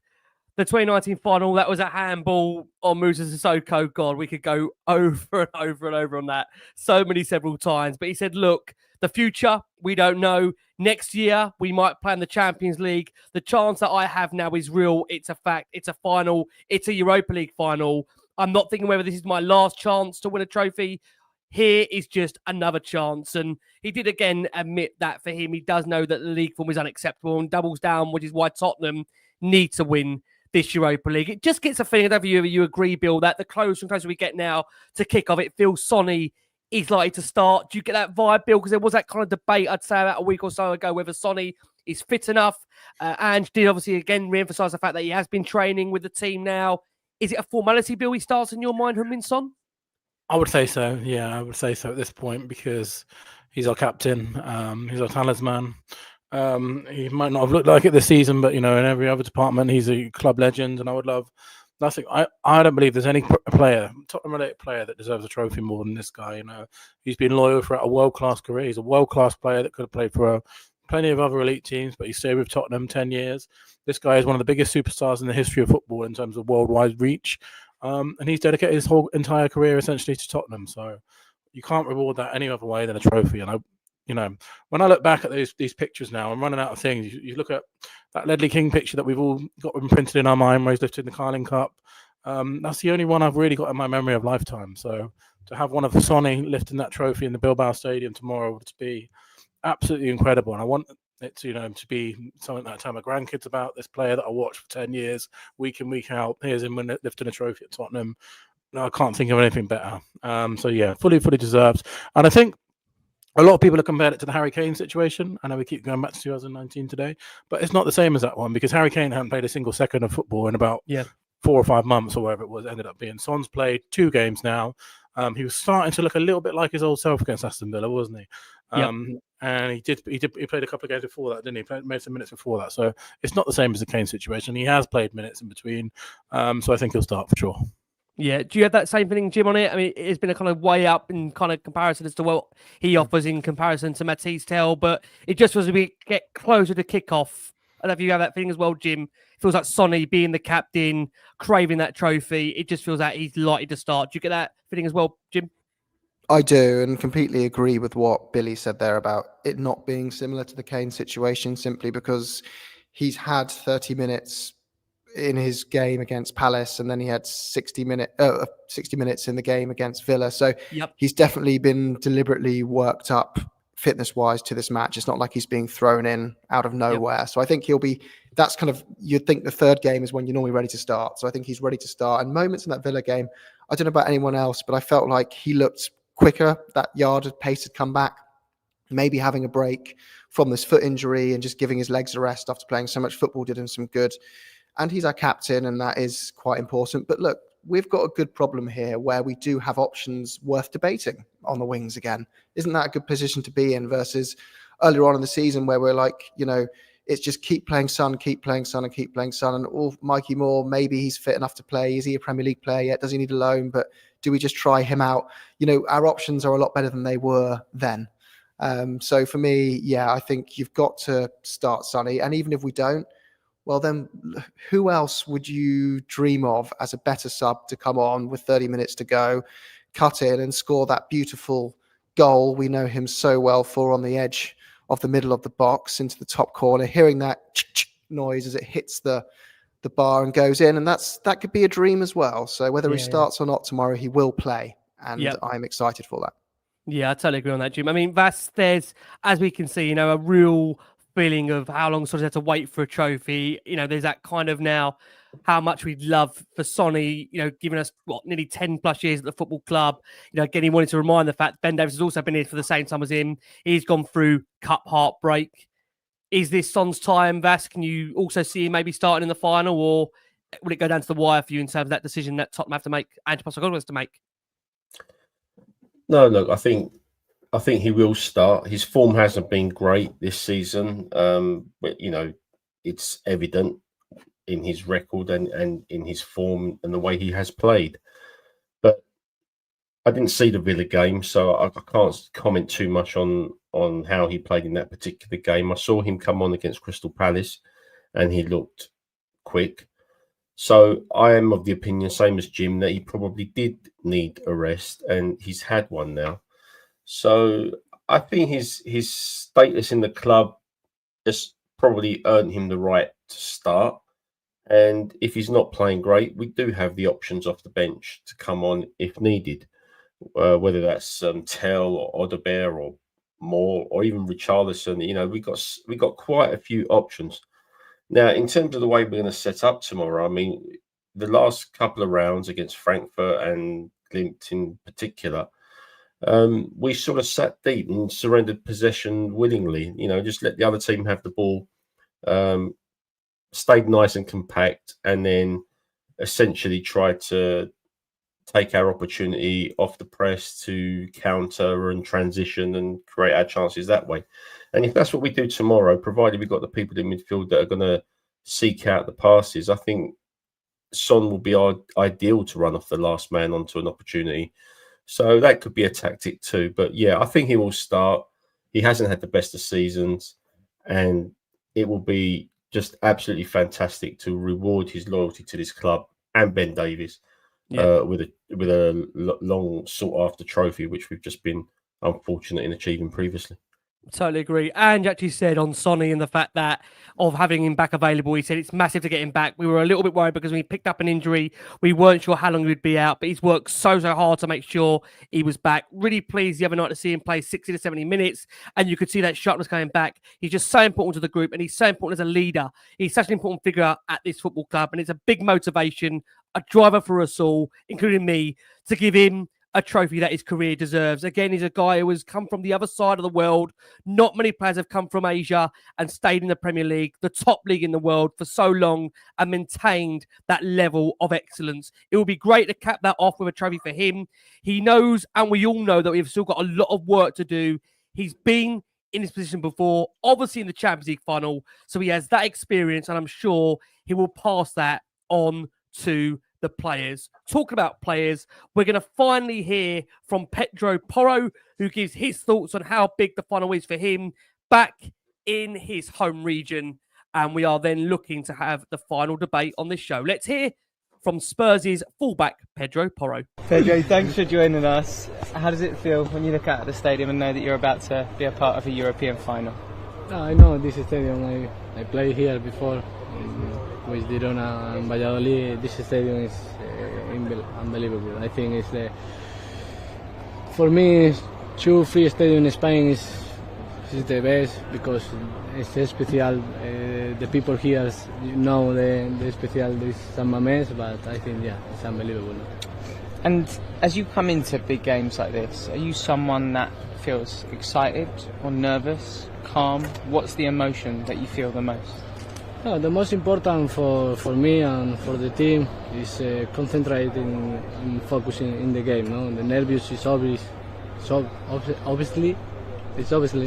the 2019 final, that was a handball on Musa Sissoko. God, we could go over and over and over on that several times. But he said, look, the future, we don't know. Next year, we might play in the Champions League. The chance that I have now is real. It's a fact. It's a final. It's a Europa League final. I'm not thinking whether this is my last chance to win a trophy. Here is just another chance. And he did again admit that for him, he does know that the league form is unacceptable and doubles down, which is why Tottenham need to win this Europa League. It just gets a feeling, I don't know if you agree, Bill, that the closer and closer we get now to kick off, it feels Sonny is likely to start. Do you get that vibe, Bill? Because there was that kind of debate, I'd say, about a week or so ago, whether Sonny is fit enough. Ange did obviously again re-emphasise the fact that he has been training with the team now. Is it a formality, Bill, he starts in your mind, Heung-Min Son? I would say so. Yeah, I would say so at this point, because he's our captain. He's our talisman. He might not have looked like it this season, but in every other department, he's a club legend, and I would love nothing. I don't believe there's any Tottenham-related player that deserves a trophy more than this guy. He's been loyal throughout a world-class career. He's a world-class player that could have played for plenty of other elite teams, but he stayed with Tottenham 10 years. This guy is one of the biggest superstars in the history of football in terms of worldwide reach, and he's dedicated his whole entire career essentially to Tottenham. So you can't reward that any other way than a trophy. And when I look back at these pictures now, I'm running out of things. You look at that Ledley King picture that we've all got imprinted in our mind where he's lifting the Carling Cup. That's the only one I've really got in my memory of lifetime. So to have one of Sonny lifting that trophy in the BILBAO Stadium tomorrow would be absolutely incredible. And I want it to be something that I tell my grandkids about, this player that I watched for 10 years, week in, week out. Here's him lifting a trophy at Tottenham. No, I can't think of anything better. So yeah, fully deserved. And I think a lot of people have compared it to the Harry Kane situation. I know we keep going back to 2019 today, but it's not the same as that one, because Harry Kane hadn't played a single second of football in about 4 or 5 months or whatever it was, ended up being. Son's played 2 games now. He was starting to look a little bit like his old self against Aston Villa, wasn't he? And he played a couple of games before that, didn't he? Made some minutes before that. So it's not the same as the Kane situation. He has played minutes in between. So I think he'll start for sure. Yeah. Do you have that same feeling, Jim, on it? I mean, it's been a kind of way up in kind of comparison as to what he offers in comparison to Matisse Tell, but it just feels as we get closer to kickoff. I don't know if you have that feeling as well, Jim. It feels like Sonny being the captain, craving that trophy. It just feels like he's likely to start. Do you get that feeling as well, Jim? I do, and completely agree with what Billy said there about it not being similar to the Kane situation, simply because he's had 30 minutes in his game against Palace, and then he had 60 minutes in the game against Villa. So he's definitely been deliberately worked up fitness-wise to this match. It's not like he's being thrown in out of nowhere. So I think that's kind of, you'd think the third game is when you're normally ready to start. So I think he's ready to start. And moments in that Villa game, I don't know about anyone else, but I felt like he looked quicker. That yard of pace had come back. Maybe having a break from this foot injury and just giving his legs a rest after playing so much football did him some good. And he's our captain, and that is quite important. But look, we've got a good problem here where we do have options worth debating on the wings again. Isn't that a good position to be in versus earlier on in the season where we're like, it's just keep playing Son, keep playing Son, and keep playing Son. And Mikey Moore, maybe he's fit enough to play. Is he a Premier League player yet? Does he need a loan? But do we just try him out? Our options are a lot better than they were then. So for me, I think you've got to start Sonny. And even if we don't, well, then who else would you dream of as a better sub to come on with 30 minutes to go, cut in and score that beautiful goal we know him so well for on the edge of the middle of the box into the top corner, hearing that noise as it hits the bar and goes in. And that could be a dream as well. So whether he starts or not tomorrow, he will play. And I'm excited for that. Yeah, I totally agree on that, Jim. I mean, Vass, there's, as we can see, a real feeling of how long Sonny's had to wait for a trophy. There's that kind of now how much we'd love for Sonny, giving us, nearly 10 plus years at the football club. Again, he wanted to remind the fact Ben Davies has also been here for the same time as him. He's gone through cup heartbreak. Is this Son's time, Vass? Can you also see him maybe starting in the final, or will it go down to the wire for you in terms of that decision that Tottenham have to make, Ange Postecoglou has to make? No, look, I think he will start. His form hasn't been great this season, but it's evident in his record and in his form and the way he has played. But I didn't see the Villa game, so I can't comment too much on how he played in that particular game. I saw him come on against Crystal Palace, and he looked quick. So I am of the opinion, same as Jim, that he probably did need a rest, and he's had one now. So I think his status in the club just probably earned him the right to start. And if he's not playing great, we do have the options off the bench to come on if needed, whether that's Tell or Odebear or Moore or even Richarlison. We got quite a few options. Now, in terms of the way we're going to set up tomorrow, I mean, the last couple of rounds against Frankfurt and Glimt in particular, we sort of sat deep and surrendered possession willingly. Just let the other team have the ball, stayed nice and compact, and then essentially tried to take our opportunity off the press to counter and transition and create our chances that way. And if that's what we do tomorrow, provided we've got the people in midfield that are going to seek out the passes, I think Son will be ideal to run off the last man onto an opportunity. So that could be a tactic too. But yeah, I think he will start. He hasn't had the best of seasons, and it will be just absolutely fantastic to reward his loyalty to this club and Ben Davies with a long sought after trophy, which we've just been unfortunate in achieving previously. Totally agree. And actually said on Sonny and the fact that of having him back available, he said it's massive to get him back. We were a little bit worried because when he picked up an injury, we weren't sure how long he would be out, but he's worked so hard to make sure he was back. Really pleased the other night to see him play 60 to 70 minutes, and you could see that sharpness coming back. He's just so important to the group, and he's so important as a leader. He's such an important figure at this football club, and it's a big motivation, a driver for us all, including me, to give him a trophy that his career deserves. Again, he's a guy who has come from the other side of the world. Not many players have come from Asia and stayed in the Premier League, the top league in the world, for so long and maintained that level of excellence. It would be great to cap that off with a trophy for him. He knows, and we all know, that we've still got a lot of work to do. He's been in this position before, obviously in the Champions League final, so he has that experience, and I'm sure he will pass that on to the players. Talking about players, we're going to finally hear from Pedro Porro, who gives his thoughts on how big the final is for him back in his home region. And we are then looking to have the final debate on this show. Let's hear from Spurs' fullback, Pedro Porro. Pedro, thanks for joining us. How does it feel when you look out at the stadium and know that you're about to be a part of a European final? I know this stadium. I played here before with Girona and Valladolid. This stadium is unbelievable. I think for me, two free stadium in Spain is the best because it's special. The people here know the special. This San Mamés, but I think it's unbelievable. And as you come into big games like this, are you someone that feels excited or nervous, calm? What's the emotion that you feel the most? No, the most important for me and for the team is concentrating and focusing in the game. No, the nervous is obviously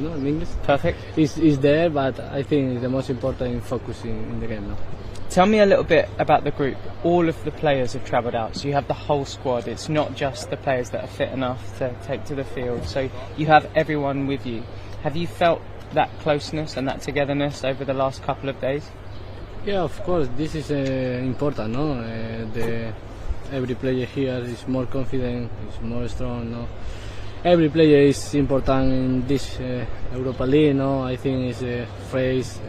no in English. Perfect. Is there, but I think the most important is focusing in the game. No. Tell me a little bit about the group. All of the players have travelled out, so you have the whole squad. It's not just the players that are fit enough to take to the field. So you have everyone with you. Have you felt that closeness and that togetherness over the last couple of days? Yeah, of course. This is important. No, every player here is more confident, is more strong. No, every player is important in this Europa League. No, I think it's Phrase,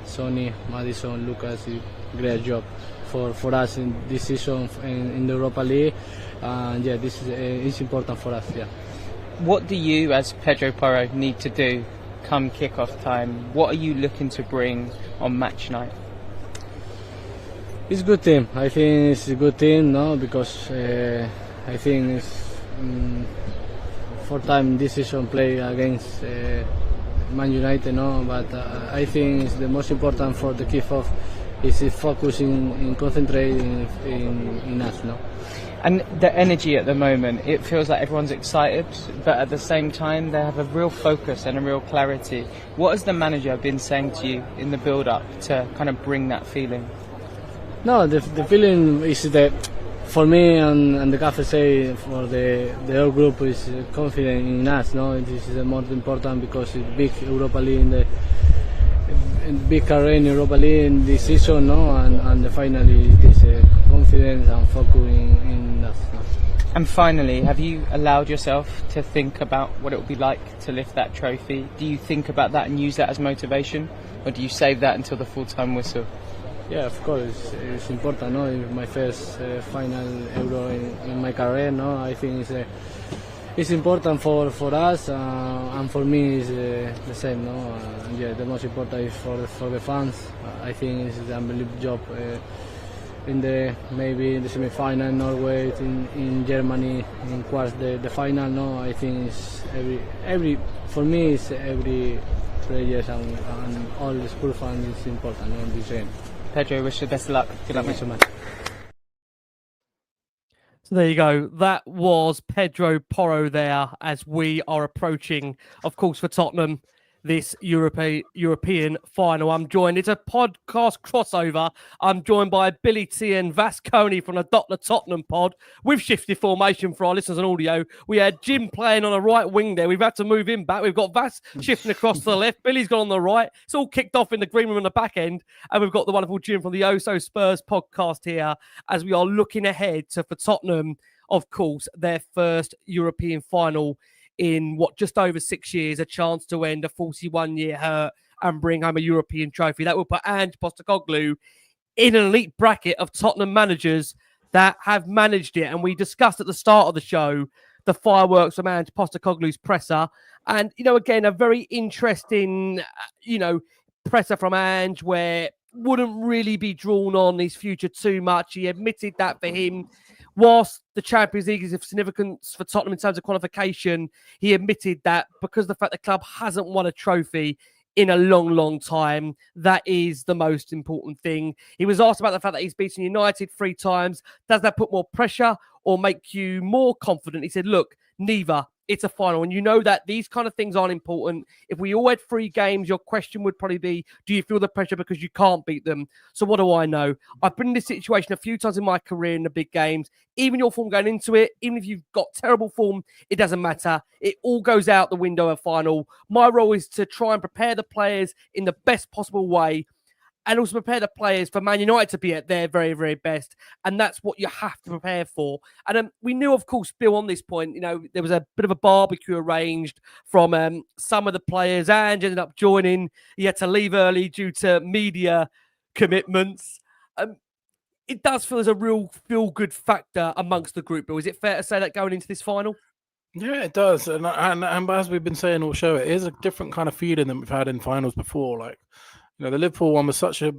Sonny, Maddison, Lucas. Great job for us in this season in the Europa League. Yeah, this is important for us. Yeah. What do you, as Pedro Porro, need to do come kick-off time? What are you looking to bring on match night? It's a good team. I think it's a good team, no, because I think it's fourth time this season play against Man United, no. But I think it's the most important for the kick-off is focusing and concentrating in us, no. And the energy at the moment, it feels like everyone's excited, but at the same time they have a real focus and a real clarity. What has the manager been saying to you in the build-up to kind of bring that feeling? No, the feeling is that for me and the cafe say for the whole group is confident in us. No, this is the most important because it's big Europa League big career in Europa League in this season. No, and finally this confidence and focus in us. No? And finally, have you allowed yourself to think about what it would be like to lift that trophy? Do you think about that and use that as motivation, or do you save that until the full-time whistle? Yeah, of course, it's important. No, it's my first final Euro in my career. No, I think it's important for us and for me is the same. No, yeah, the most important is for the fans. I think it's an unbelievable job in maybe in the semi-final in Norway, in Germany, in quarters the final. No, I think it's every for me it's every players and all the Spurs fans is important. No, this game. Pedro, wish you best of luck. Good luck, Thank you so much. So there you go. That was Pedro Porro there as we are approaching, of course, for Tottenham, this European final. I'm joined, it's a podcast crossover. I'm joined by Billie T and Vass Koni from the Dr Tottenham pod. We've shifted formation for our listeners on audio. We had Jim playing on a right wing there. We've had to move him back. We've got Vass shifting across to the left. Billie's gone on the right. It's all kicked off in the green room on the back end. And we've got the wonderful Jim from the Oh So Spurs podcast here as we are looking ahead to, for Tottenham, of course, their first European final in just over 6 years, a chance to end a 41-year hurt and bring home a European trophy. That will put Ange Postecoglou in an elite bracket of Tottenham managers that have managed it. And we discussed at the start of the show the fireworks from Ange Postecoglou's presser. And, again, a very interesting, presser from Ange where wouldn't really be drawn on his future too much. He admitted that for him, whilst the Champions League is of significance for Tottenham in terms of qualification, he admitted that because of the fact the club hasn't won a trophy in a long, long time, that is the most important thing. He was asked about the fact that he's beaten United 3 times. Does that put more pressure or make you more confident? He said, look, neither. It's a final. And you know that these kind of things aren't important. If we all had 3 games, your question would probably be, do you feel the pressure because you can't beat them? So what do I know? I've been in this situation a few times in my career in the big games. Even your form going into it, even if you've got terrible form, it doesn't matter. It all goes out the window at final. My role is to try and prepare the players in the best possible way and also prepare the players for Man United to be at their very, very best. And that's what you have to prepare for. And we knew, of course, Bill, on this point, there was a bit of a barbecue arranged from some of the players. Ange ended up joining. He had to leave early due to media commitments. It does feel there's a real feel-good factor amongst the group, Bill. Is it fair to say that going into this final? Yeah, it does. And as we've been saying all show, it is a different kind of feeling than we've had in finals before. Like, the Liverpool one was such a...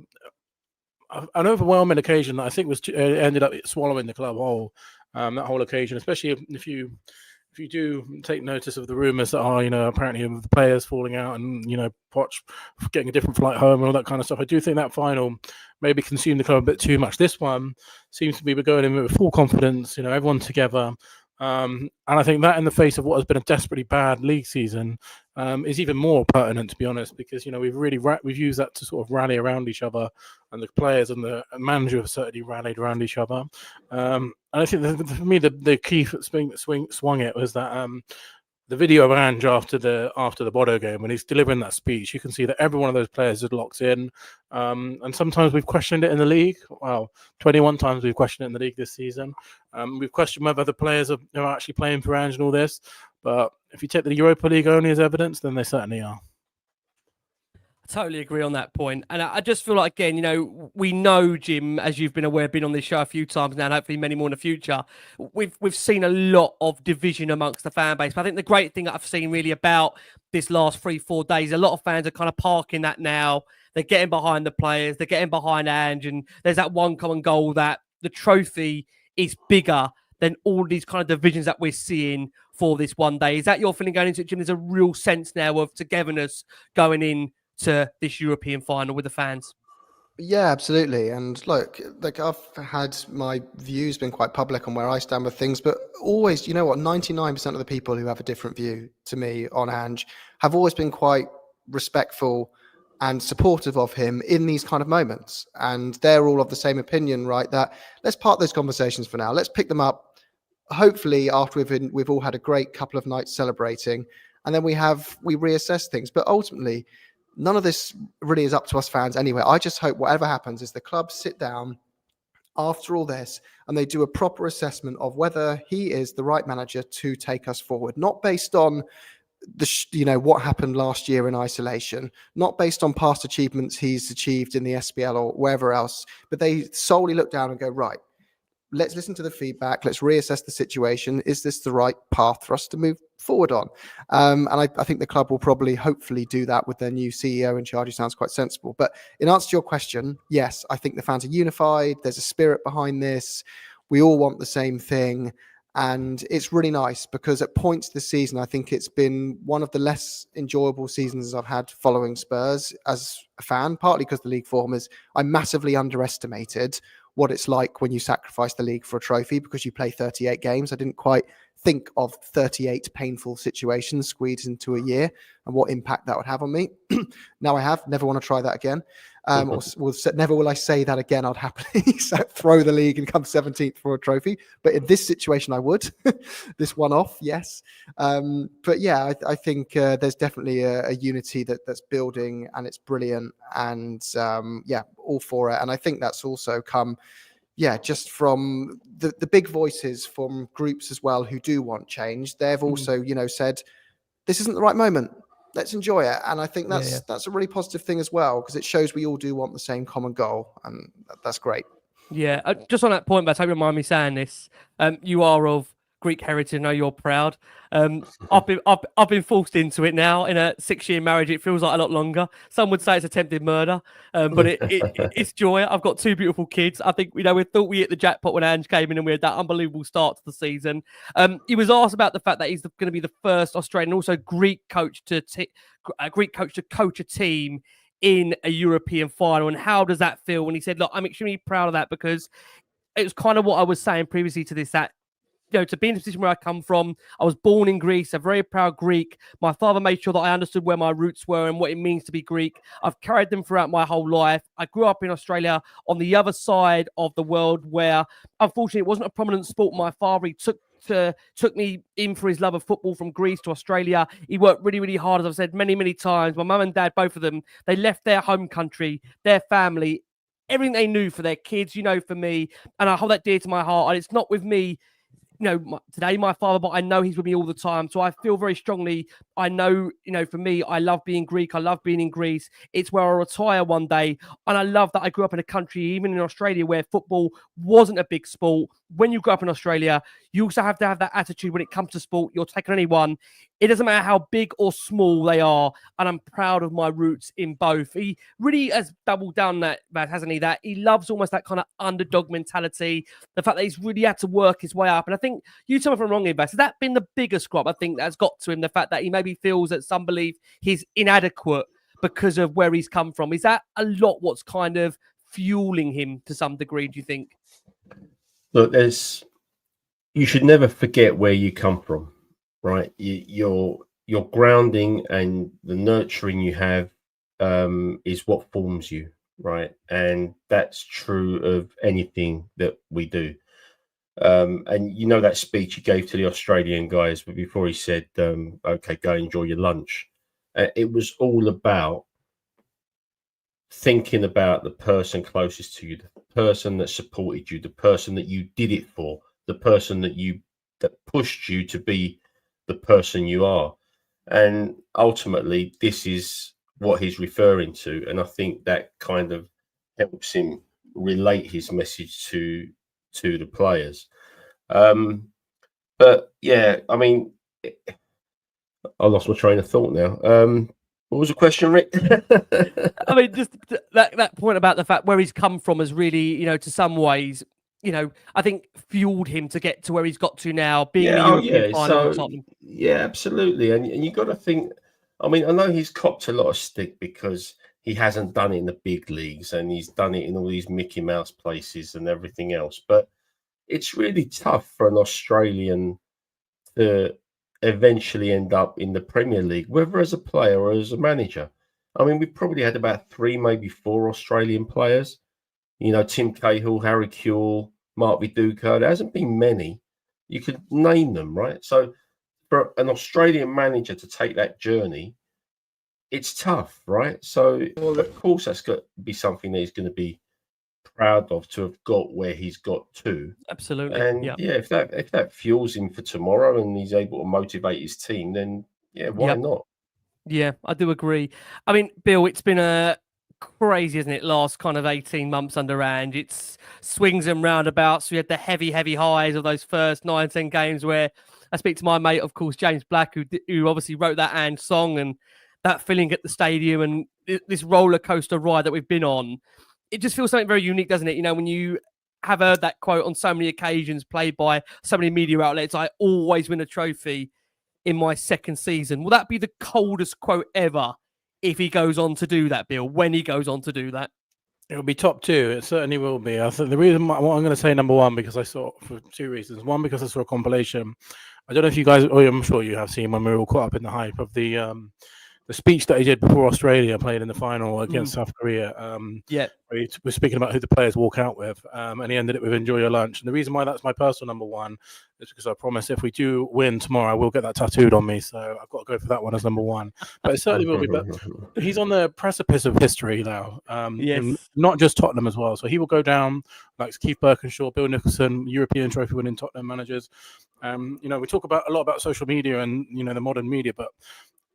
an overwhelming occasion that I think was ended up swallowing the club whole. That whole occasion, especially if you do take notice of the rumours that are, apparently of the players falling out and, Poch getting a different flight home and all that kind of stuff. I do think that final maybe consumed the club a bit too much. This one seems to be going in with full confidence, everyone together. And I think that in the face of what has been a desperately bad league season is even more pertinent, to be honest, because, we've used that to sort of rally around each other, and the players and the manager have certainly rallied around each other. And I think for me, the key swung it was that the video of Ange after the Bodo game, when he's delivering that speech, you can see that every one of those players is locked in. And sometimes we've questioned it in the league. Well, 21 times we've questioned it in the league this season. We've questioned whether the players are actually playing for Ange and all this. But if you take the Europa League only as evidence, then they certainly are. I totally agree on that point. And I just feel like, again, we know, Jim, as you've been aware, been on this show a few times now, and hopefully many more in the future, we've seen a lot of division amongst the fan base. But I think the great thing that I've seen really about this last 3-4 days, a lot of fans are kind of parking that now. They're getting behind the players, they're getting behind Ange, and there's that one common goal that the trophy is bigger than all these kind of divisions that we're seeing for this one day. Is that your feeling going into it, Jim? There's a real sense now of togetherness going in to this European final with the fans. Yeah, absolutely. And look, I've had my views been quite public on where I stand with things, but always, 99% of the people who have a different view to me on Ange have always been quite respectful and supportive of him in these kind of moments. And they're all of the same opinion, right? That let's park those conversations for now. Let's pick them up, hopefully, after we've all had a great couple of nights celebrating, and then we reassess things. But ultimately, none of this really is up to us fans anyway. I just hope whatever happens is the club sit down after all this and they do a proper assessment of whether he is the right manager to take us forward, not based on what happened last year in isolation, not based on past achievements he's achieved in the SPL or wherever else, but they solely look down and go, right, let's listen to the feedback. Let's reassess the situation. Is this the right path for us to move forward on? And I think the club will probably, hopefully, do that with their new CEO in charge, who sounds quite sensible. But in answer to your question, yes, I think the fans are unified. There's a spirit behind this. We all want the same thing. And it's really nice because at points this season, I think it's been one of the less enjoyable seasons I've had following Spurs as a fan, partly because the league form is, I massively underestimated what it's like when you sacrifice the league for a trophy because you play 38 games. I didn't quite think of 38 painful situations squeezed into a year and what impact that would have on me. Now I have. Never want to try that again. Never will I say that again. I'd happily throw the league and come 17th for a trophy. But in this situation, I would. This one off, yes. But yeah, I think there's definitely a unity that's building, and it's brilliant. And all for it. And I think that's also come, just from the big voices from groups as well who do want change. They've also, said, this isn't the right moment. Let's enjoy it. And I think that's a really positive thing as well, because it shows we all do want the same common goal. And that's great. Yeah. Just on that point, but I hope you remind me saying this. You are of Greek heritage. I know you're proud. I've been forced into it now. In a 6-year marriage, it feels like a lot longer. Some would say it's attempted murder, but it's joy. I've got 2 beautiful kids. I think we thought we hit the jackpot when Ange came in, and we had that unbelievable start to the season. He was asked about the fact that he's going to be the first Australian, also Greek coach to coach a team in a European final, and how does that feel? And he said, "Look, I'm extremely proud of that because it was kind of what I was saying previously to this that." To be in the position where I come from, I was born in Greece, a very proud Greek. My father made sure that I understood where my roots were and what it means to be Greek. I've carried them throughout my whole life. I grew up in Australia on the other side of the world where, unfortunately, it wasn't a prominent sport. My father, he took me in for his love of football from Greece to Australia. He worked really, really hard, as I've said many, many times. My mum and dad, both of them, they left their home country, their family, everything they knew for their kids, for me. And I hold that dear to my heart. And it's not with me, today, my father, but I know he's with me all the time. So I feel very strongly. I know, for me, I love being Greek. I love being in Greece. It's where I'll retire one day. And I love that I grew up in a country, even in Australia, where football wasn't a big sport. When you grew up in Australia, you also have to have that attitude when it comes to sport. You're taking anyone. It doesn't matter how big or small they are. And I'm proud of my roots in both. He really has doubled down that, hasn't he? That he loves almost that kind of underdog mentality. The fact that he's really had to work his way up. And I think, you tell me if I'm wrong here, Vass, has that been the biggest crop I think that's got to him? The fact that he maybe feels that some believe he's inadequate because of where he's come from. Is that a lot what's kind of fueling him to some degree, do you think? Look, you should never forget where you come from, right? Your grounding and the nurturing you have is what forms you, right? And that's true of anything that we do. And you know that speech he gave to the Australian guys, but before he said, okay, go enjoy your lunch. It was all about thinking about the person closest to you, the person that supported you, the person that you did it for, the person that pushed you to be the person you are. And ultimately, this is what he's referring to. And I think that kind of helps him relate his message to the players. But yeah, I mean, I lost my train of thought now. What was the question, Rick? I mean, just that point about the fact where he's come from has really, to some ways, I think fueled him to get to where he's got to now, being in the European final at Tottenham. Yeah, absolutely. And you got to think, I mean, I know he's copped a lot of stick because he hasn't done it in the big leagues and he's done it in all these Mickey Mouse places and everything else. But it's really tough for an Australian to eventually end up in the Premier League, whether as a player or as a manager. I mean, we probably had about 3, maybe 4 Australian players. Tim Cahill, Harry Kewell, Mark Viduka. There hasn't been many. You could name them, right? So for an Australian manager to take that journey, it's tough, right? So of course that's got to be something that he's going to be proud of, to have got where he's got to. Absolutely. And if that fuels him for tomorrow and he's able to motivate his team, then why not? Yeah, I do agree. I mean, Bill, it's been a crazy, isn't it? Last kind of 18 months under Ange. It's swings and roundabouts. We had the heavy highs of those first 9-10 games where I speak to my mate, of course, James Black, who obviously wrote that Ange song, and that feeling at the stadium and this roller coaster ride that we've been on. It just feels something very unique, doesn't it? When you have heard that quote on so many occasions, played by so many media outlets, I always win a trophy in my second season. Will that be the coldest quote ever if he goes on to do that, Bill, when he goes on to do that? It'll be top 2. It certainly will be. I think the reason what I'm going to say number 1, because I saw, for 2 reasons. One, because I saw a compilation. I don't know if you guys, I'm sure you have seen, when we were all caught up in the hype of the speech that he did before Australia played in the final against South Korea. Where he was speaking about who the players walk out with, and he ended it with "enjoy your lunch." And the reason why that's my personal number 1 is because I promise if we do win tomorrow, I will get that tattooed on me. So I've got to go for that one as number 1. But it certainly will be. But he's on the precipice of history now. Not just Tottenham as well. So he will go down like Keith Birkinshaw, Bill Nicholson, European trophy winning Tottenham managers. We talk a lot about social media and the modern media, but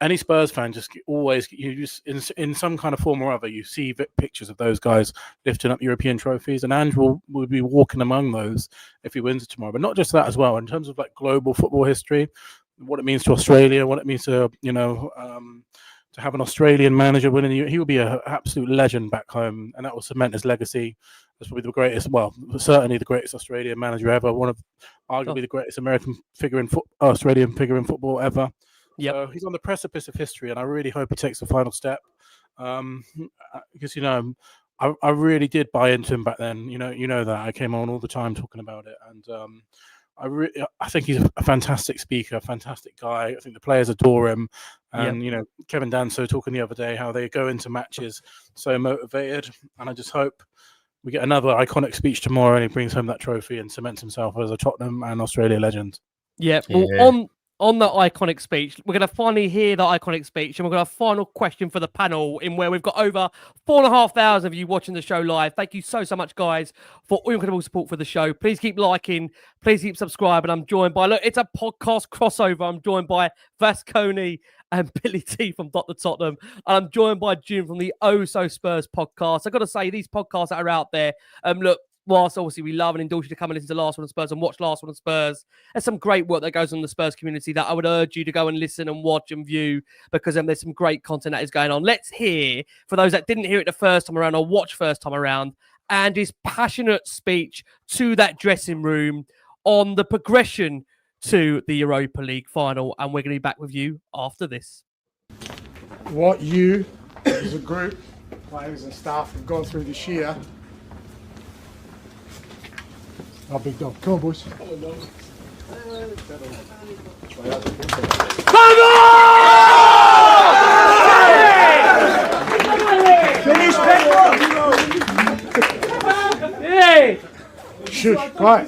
any Spurs fan in some kind of form or other, you see pictures of those guys lifting up European trophies, and Ange will be walking among those if he wins it tomorrow. But not just that as well, in terms of like global football history, what it means to Australia, what it means to to have an Australian manager winning. He will be an absolute legend back home, and that will cement his legacy as probably the greatest, certainly the greatest Australian manager ever, one of arguably the greatest Australian figure in football ever. Yep. So he's on the precipice of history, and I really hope he takes the final step. Because I really did buy into him back then. You know that I came on all the time talking about it, and I think he's a fantastic speaker, a fantastic guy. I think the players adore him, and Kevin Danso talking the other day how they go into matches so motivated, and I just hope we get another iconic speech tomorrow, and he brings home that trophy and cements himself as a Tottenham and Australia legend. Yeah. Well, on that iconic speech, we're going to finally hear that iconic speech, and we're going to have a final question for the panel, in where we've got over 4,500 of you watching the show live. Thank you so much, guys, for all your incredible support for the show. Please keep liking, please keep subscribing. I'm joined by, it's a podcast crossover. I'm joined by Vass Koni and Billie T from Dr Tottenham, and I'm joined by Jim from the Oh So Spurs podcast. I've got to say, these podcasts that are out there, whilst obviously we love and endorse you to come and listen to Last Word on Spurs and watch Last Word on Spurs, there's some great work that goes on in the Spurs community that I would urge you to go and listen and watch and view, because there's some great content that is going on. Let's hear, for those that didn't hear it the first time around or watch first time around, Andy's passionate speech to that dressing room on the progression to the Europa League final. And we're going to be back with you after this. What you, as a group, players and staff, have gone through this year. Oh, big dog. Come on, boys. Finish, hey! Shush. Right.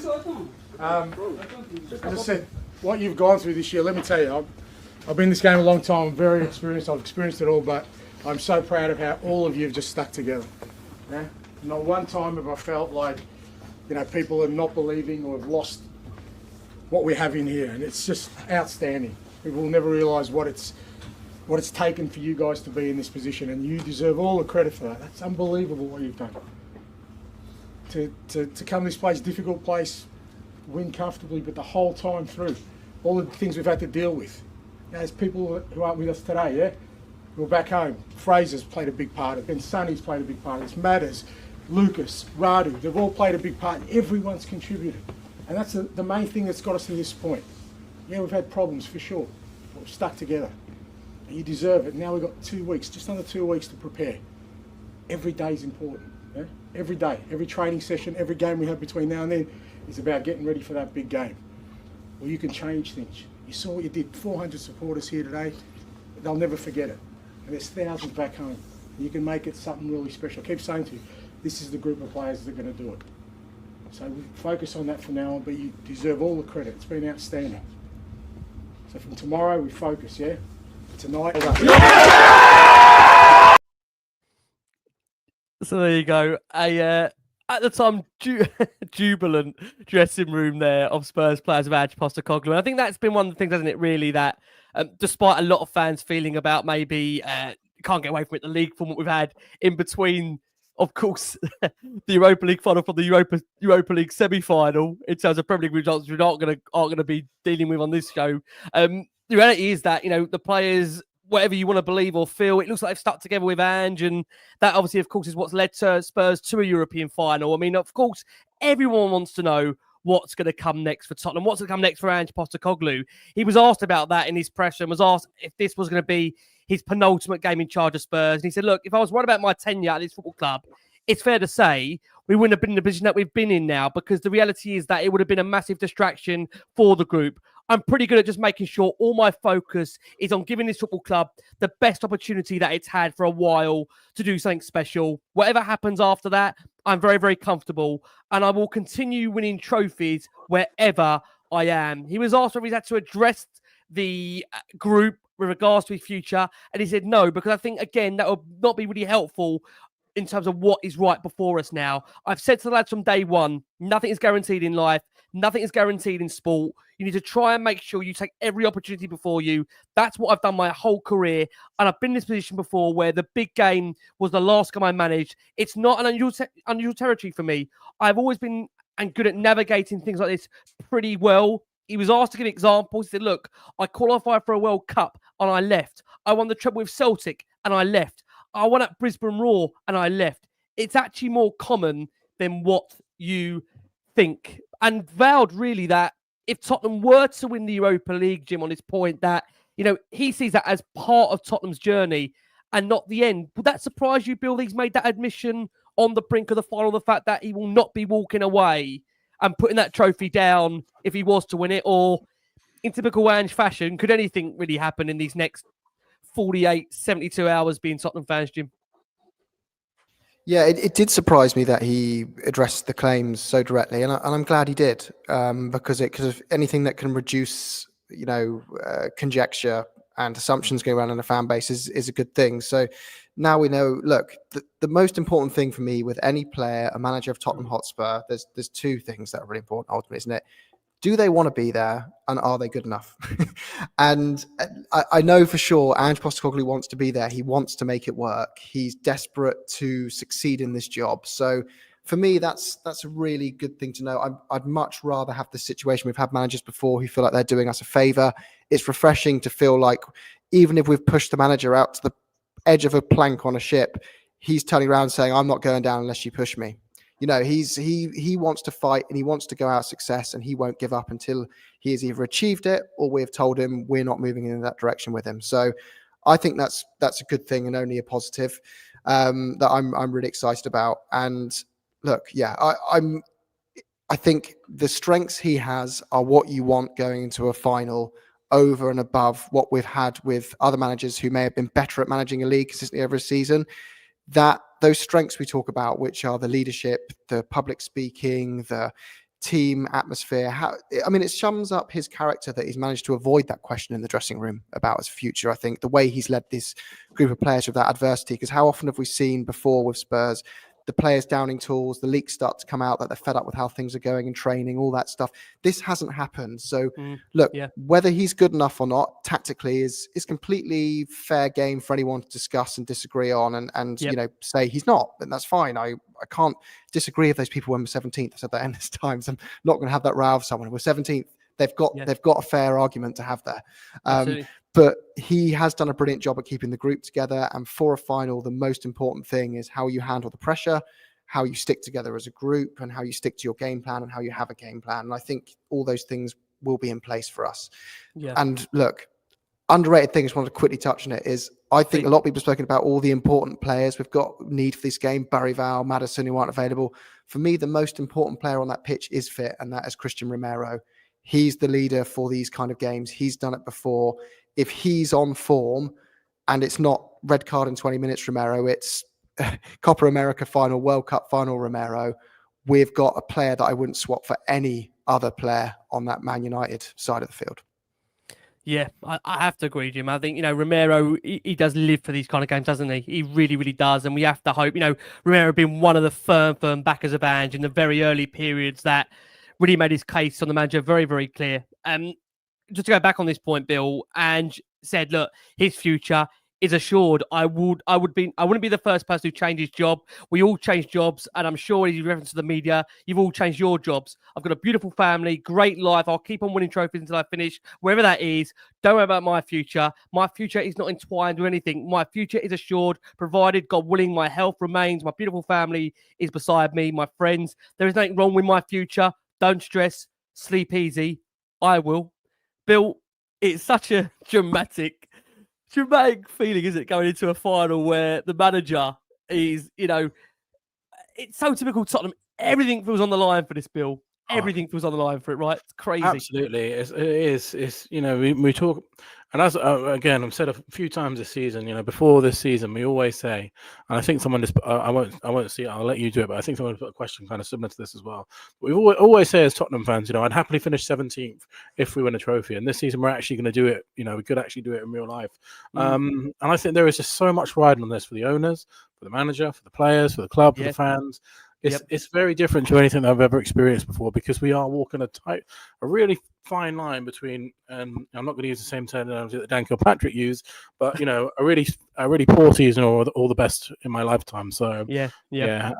As I said, what you've gone through this year, let me tell you, I've been in this game a long time. I'm very experienced. I've experienced it all, but I'm so proud of how all of you have just stuck together. Yeah? Not one time have I felt like, people are not believing or have lost what we have in here, and it's just outstanding. People will never realise what it's taken for you guys to be in this position, and you deserve all the credit for that. That's unbelievable what you've done. To come to this place, difficult place, win comfortably, but the whole time through, all the things we've had to deal with. There's people who aren't with us today, yeah? Who are back home. Fraser's played a big part of it. Ben Sonny's played a big part of it. It's Maddison, Lucas, Radu, they've all played a big part. Everyone's contributed. And that's the main thing that's got us to this point. Yeah, we've had problems for sure, but we've stuck together. And you deserve it. Now we've got 2 weeks, just under 2 weeks to prepare. Every day is important. Yeah? Every day, every training session, every game we have between now and then is about getting ready for that big game. Well, you can change things. You saw what you did, 400 supporters here today. They'll never forget it. And there's thousands back home. And you can make it something really special. I keep saying to you, this is the group of players that are going to do it. So we focus on that from now on, but you deserve all the credit. It's been outstanding. So from tomorrow, we focus, yeah? Tonight, So there you go. At the time, jubilant dressing room there of Spurs players of Ange Postecoglou. And I think that's been one of the things, hasn't it, really, that despite a lot of fans feeling about maybe can't get away from it, the league format we've had in between, of course, the Europa League final from the Europa League semi-final in terms of Premier League results we're not going to be dealing with on this show. The reality is that, the players, whatever you want to believe or feel, it looks like they've stuck together with Ange, and that obviously, of course, is what's led to Spurs to a European final. I mean, of course, everyone wants to know what's going to come next for Tottenham, what's going to come next for Ange Postecoglou. He was asked about that in his presser and was asked if this was going to be his penultimate game in charge of Spurs. And he said, look, if I was worried about my tenure at this football club, it's fair to say we wouldn't have been in the position that we've been in now, because the reality is that it would have been a massive distraction for the group. I'm pretty good at just making sure all my focus is on giving this football club the best opportunity that it's had for a while to do something special. Whatever happens after that, I'm very, very comfortable, and I will continue winning trophies wherever I am. He was asked if he's had to address the group with regards to his future, and he said no, because I think, again, that would not be really helpful in terms of what is right before us now. I've said to the lads from day one, nothing is guaranteed in life. Nothing is guaranteed in sport. You need to try and make sure you take every opportunity before you. That's what I've done my whole career. And I've been in this position before where the big game was the last game I managed. It's not an unusual territory for me. I've always been and good at navigating things like this pretty well. He was asked to give examples. He said, look, I qualified for a World Cup and I left. I won the treble with Celtic and I left. I won at Brisbane Roar and I left. It's actually more common than what you think. And vowed really that if Tottenham were to win the Europa League, Jim, on his point that, he sees that as part of Tottenham's journey and not the end. Would that surprise you, Bill? He's made that admission on the brink of the final, the fact that he will not be walking away and putting that trophy down if he was to win it? Or in typical Ange fashion, could anything really happen in these next 48, 72 hours being Tottenham fans, Jim? Yeah, it did surprise me that he addressed the claims so directly, and I'm glad he did, because of anything that can reduce, conjecture and assumptions going around in the fan base is a good thing. So now we know. Look, the most important thing for me with any player, a manager of Tottenham Hotspur, there's two things that are really important ultimately, isn't it? Do they want to be there, and are they good enough? And I know for sure Ange Postecoglou wants to be there. He wants to make it work. He's desperate to succeed in this job. So for me, that's a really good thing to know. I'd much rather have the situation we've had managers before who feel like they're doing us a favor. It's refreshing to feel like even if we've pushed the manager out to the edge of a plank on a ship, he's turning around saying, I'm not going down unless you push me. You know, he wants to fight and he wants to go out success, and he won't give up until he has either achieved it or we've told him we're not moving in that direction with him. So I think that's a good thing and only a positive that I'm really excited about. And look, yeah, I think the strengths he has are what you want going into a final, over and above what we've had with other managers who may have been better at managing a league consistently over a season. That those strengths we talk about, which are the leadership, the public speaking, the team atmosphere, it sums up his character that he's managed to avoid that question in the dressing room about his future. I think the way he's led this group of players with that adversity, because how often have we seen before with Spurs, the players downing tools, the leaks start to come out that they're fed up with how things are going in training, all that stuff. This hasn't happened. So look, whether he's good enough or not tactically is completely fair game for anyone to discuss and disagree on and you know, say he's not, and that's fine. I can't disagree if those people when we're 17th. I said that endless times. I'm not going to have that row with someone. We're 17th. They've got a fair argument to have there. But he has done a brilliant job at keeping the group together. And for a final, the most important thing is how you handle the pressure, how you stick together as a group, and how you stick to your game plan and how you have a game plan. And I think all those things will be in place for us. Yeah. And look, underrated thing I just wanted to quickly touch on it is I think a lot of people have spoken about all the important players we've got need for this game. Bergvall, Maddison, who aren't available. For me, the most important player on that pitch is fit, and that is Christian Romero. He's the leader for these kind of games. He's done it before. If he's on form and it's not red card in 20 minutes, Romero, it's Copa America final, World Cup final, Romero, we've got a player that I wouldn't swap for any other player on that Man United side of the field. Yeah, I have to agree, Jim. I think, you know, Romero, he does live for these kind of games, doesn't he? He really, really does. And we have to hope, you know, Romero being one of the firm backers of Ange in the very early periods that really made his case on the manager very, very clear. Just to go back on this point, Bill, Ange said, look, his future is assured. I wouldn't be the first person who changed his job. We all change jobs, and I'm sure he's reference to the media. You've all changed your jobs. I've got a beautiful family, great life. I'll keep on winning trophies until I finish, wherever that is. Don't worry about my future. My future is not entwined with anything. My future is assured, provided, God willing, my health remains. My beautiful family is beside me. My friends. There is nothing wrong with my future. Don't stress. Sleep easy. I will. Bill, it's such a dramatic feeling, isn't it, going into a final where the manager is, you know, it's so typical Tottenham. Everything feels on the line for this, Bill. Everything feels on the line for it, right? It's crazy. Absolutely. It is. It's, you know, we talk, and as again, I've said a few times this season, you know, before this season, we always say, and I think someone just, I won't see it, I'll let you do it, but I think someone put a question kind of similar to this as well. We always say as Tottenham fans, you know, I'd happily finish 17th if we win a trophy. And this season, we're actually going to do it. You know, we could actually do it in real life. And I think there is just so much riding on this for the owners, for the manager, for the players, for the club, for the fans. It's very different to anything that I've ever experienced before, because we are walking a really fine line between, and I'm not going to use the same terminology that Dan Kilpatrick used, but, you know, a really poor season or all the best in my lifetime. So yeah.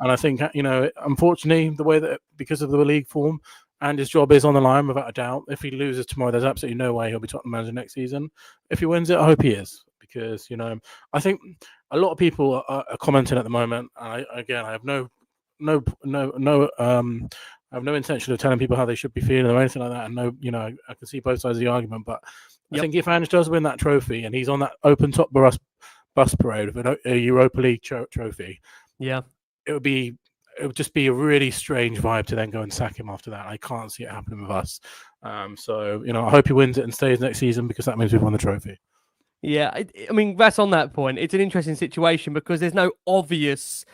And I think, you know, unfortunately, the way that, because of the league form, and his job is on the line without a doubt. If he loses tomorrow, there's absolutely no way he'll be Tottenham manager next season. If he wins it, I hope he is, because, you know, I think a lot of people are commenting at the moment. I have no intention of telling people how they should be feeling or anything like that. And no, you know, I can see both sides of the argument, but I think if Ange does win that trophy and he's on that open top bus parade with a Europa League trophy, it would just be a really strange vibe to then go and sack him after that. I can't see it happening with us. So, you know, I hope he wins it and stays next season, because that means we've won the trophy. Yeah, I mean, that's on that point. It's an interesting situation because there's no obvious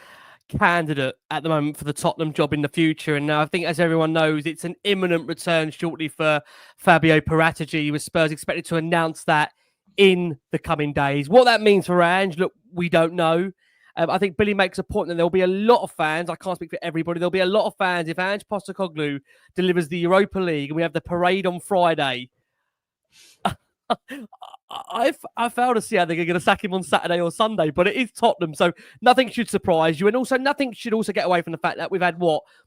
candidate at the moment for the Tottenham job in the future. And now I think, as everyone knows, it's an imminent return shortly for Fabio Paratici, with Spurs expected to announce that in the coming days. What that means for Ange, look, we don't know. I think Billy makes a point that there'll be a lot of fans. I can't speak for everybody. There'll be a lot of fans if Ange Postecoglou delivers the Europa League and we have the parade on Friday. I fail to see how they're going to sack him on Saturday or Sunday, but it is Tottenham, so nothing should surprise you. And also, nothing should also get away from the fact that we've had,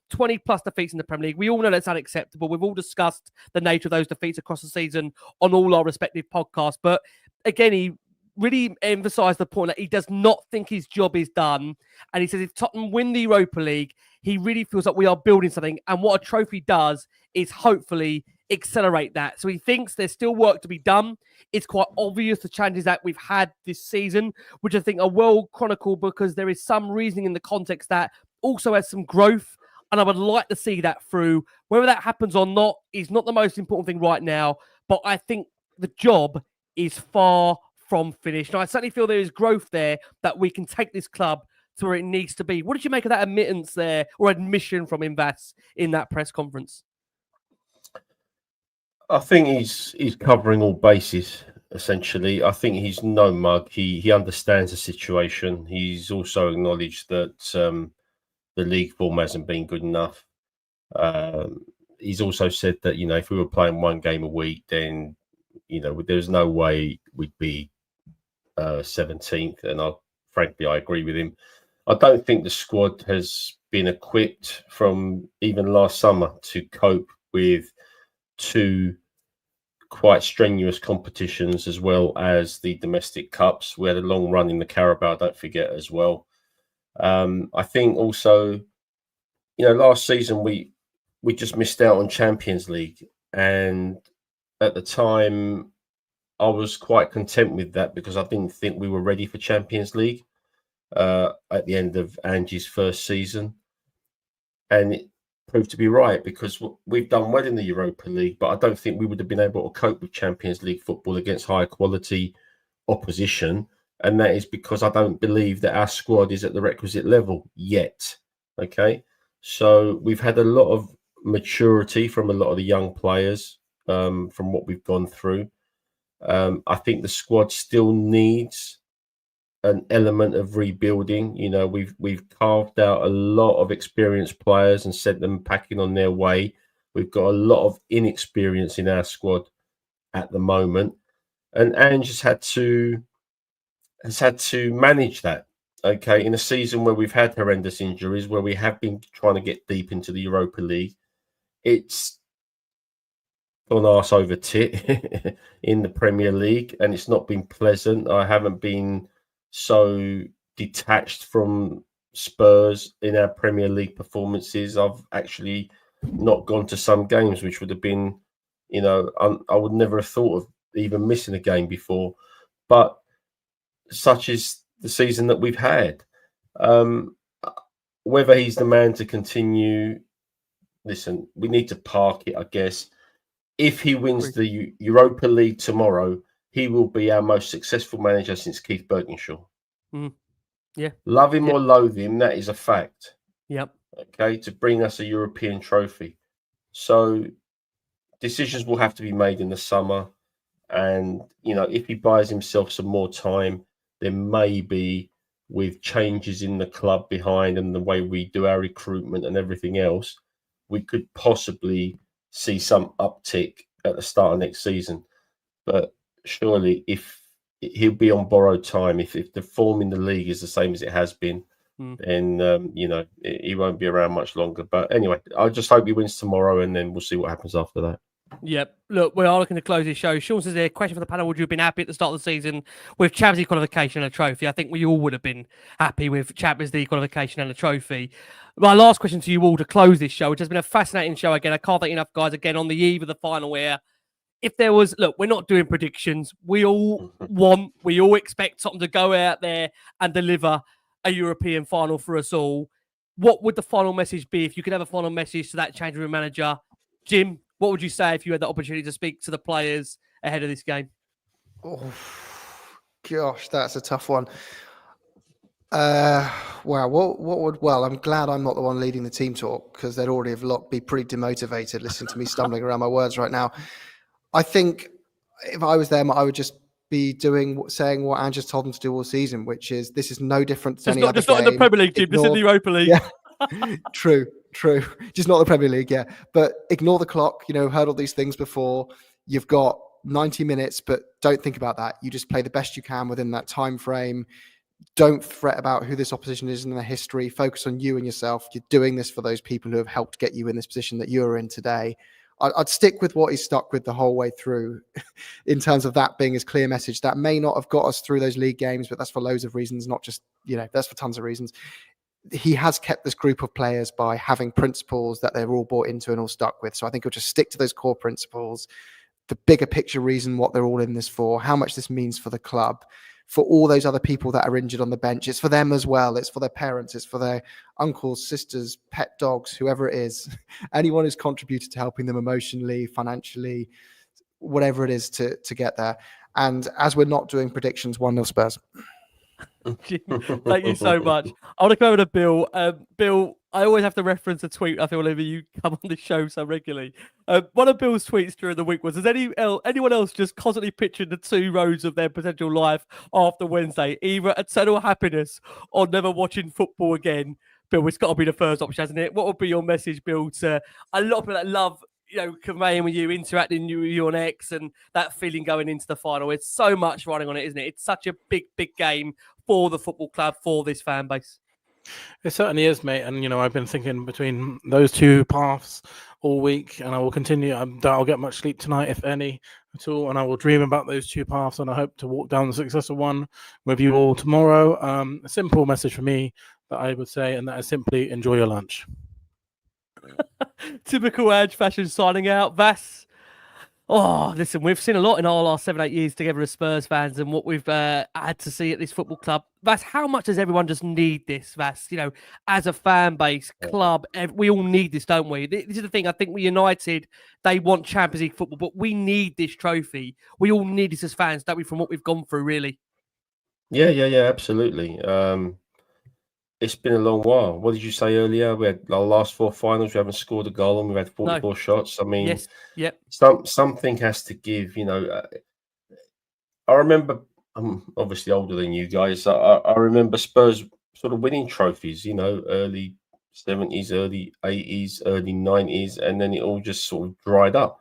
20 plus defeats in the Premier League. We all know that's unacceptable. We've all discussed the nature of those defeats across the season on all our respective podcasts. But again, he really emphasised the point that he does not think his job is done. And he says if Tottenham win the Europa League, he really feels like we are building something. And what a trophy does is hopefully accelerate that. So he thinks there's still work to be done. It's quite obvious the challenges that we've had this season, which I think are well chronicled because there is some reasoning in the context that also has some growth. And I would like to see that through. Whether that happens or not is not the most important thing right now. But I think the job is far from finished. And I certainly feel there is growth there that we can take this club to where it needs to be. What did you make of that admittance there, or admission from Vass in that press conference? I think he's covering all bases, essentially. I think he's no mug. He understands the situation. He's also acknowledged that the league form hasn't been good enough. He's also said that, if we were playing one game a week, then, there's no way we'd be 17th. And frankly, I agree with him. I don't think the squad has been equipped from even last summer to cope with two quite strenuous competitions as well as the domestic cups. We had a long run in the Carabao, don't forget, as well. I think also, last season we just missed out on Champions League, and at the time I was quite content with that because I didn't think we were ready for Champions League at the end of Ange's first season, and it proved to be right because we've done well in the Europa League, but I don't think we would have been able to cope with Champions League football against high quality opposition. And that is because I don't believe that our squad is at the requisite level yet. Okay. So we've had a lot of maturity from a lot of the young players from what we've gone through. I think the squad still needs an element of rebuilding. We've carved out a lot of experienced players and sent them packing on their way. We've got a lot of inexperience in our squad at the moment. And Ange has had to manage that, okay, in a season where we've had horrendous injuries, where we have been trying to get deep into the Europa League. It's gone arse over tit in the Premier League, and it's not been pleasant. I haven't been so detached from Spurs in our Premier League performances. I've actually not gone to some games, which would have been, I would never have thought of even missing a game before. But such is the season that we've had. Whether he's the man to continue, listen, we need to park it, I guess. If he wins the Europa League tomorrow, he will be our most successful manager since Keith Bergenshaw. Yeah. Love him or loathe him, that is a fact. Yep. Okay, to bring us a European trophy. So decisions will have to be made in the summer. And, if he buys himself some more time, then maybe with changes in the club behind and the way we do our recruitment and everything else, we could possibly see some uptick at the start of next season. But surely if he'll be on borrowed time, if the form in the league is the same as it has been, then, he won't be around much longer. But anyway, I just hope he wins tomorrow, and then we'll see what happens after that. Yep. Look, we are looking to close this show. Sean says here, question for the panel, would you have been happy at the start of the season with Champions League qualification and a trophy? I think we all would have been happy with Champions League qualification and a trophy. My last question to you all to close this show, which has been a fascinating show again. I can't thank enough, guys, again, on the eve of the final here. If there was, look, we're not doing predictions. We all expect something to go out there and deliver a European final for us all. What would the final message be if you could have a final message to that changing room manager? Jim, what would you say if you had the opportunity to speak to the players ahead of this game? Oh, gosh, that's a tough one. Wow. Well, I'm glad I'm not the one leading the team talk because they'd already have be pretty demotivated listening to me stumbling around my words right now. I think if I was them, I would just be saying what Ange has told them to do all season, which is this is no different to any other game. Just not in the Premier League, Jim. Just in the Europa League. Yeah. True. Just not the Premier League, yeah. But ignore the clock. Heard all these things before. You've got 90 minutes, but don't think about that. You just play the best you can within that time frame. Don't fret about who this opposition is in their history. Focus on you and yourself. You're doing this for those people who have helped get you in this position that you're in today. I'd stick with what he's stuck with the whole way through in terms of that being his clear message. That may not have got us through those league games, but that's for loads of reasons, not just, that's for tons of reasons. He has kept this group of players by having principles that they're all bought into and all stuck with. So I think he'll just stick to those core principles, the bigger picture reason, what they're all in this for, how much this means for the club, for all those other people that are injured on the bench. It's for them as well. It's for their parents. It's for their uncles, sisters, pet dogs, whoever it is, anyone who's contributed to helping them emotionally, financially, whatever it is to get there. And as we're not doing predictions, 1-0 Spurs. Thank you so much. I want to go over to Bill. Bill, I always have to reference a tweet. I feel whenever you come on the show so regularly. One of Bill's tweets during the week was, "Has anyone else just constantly pictured the two roads of their potential life after Wednesday, either eternal happiness or never watching football again?" Bill, it's got to be the first option, hasn't it? What would be your message, Bill, to a lot of people that love, conveying with you, interacting with you on X, and that feeling going into the final? It's so much running on it, isn't it? It's such a big, big game for the football club, for this fan base. It certainly is, mate. And, I've been thinking between those two paths all week, and I will continue. I'll get much sleep tonight, if any at all, and I will dream about those two paths, and I hope to walk down the successful one with you all tomorrow. A simple message for me that I would say, and that is simply enjoy your lunch. Typical Ange fashion signing out. Vass. Oh, listen, we've seen a lot in our last 7-8 years together as Spurs fans, and what we've had to see at this football club. Vass, how much does everyone just need this, Vass? As a fan base, club, we all need this, don't we? This is the thing. I think we United, they want Champions League football, but we need this trophy. We all need this as fans, don't we, from what we've gone through, really? Yeah, absolutely. It's been a long while. What did you say earlier? We had our last 4 finals. We haven't scored a goal, and we've had 44 shots. I mean, yes, yep. Something has to give. I remember. I'm obviously older than you guys. I remember Spurs sort of winning trophies. Early 70s, early 80s, early 90s, and then it all just sort of dried up.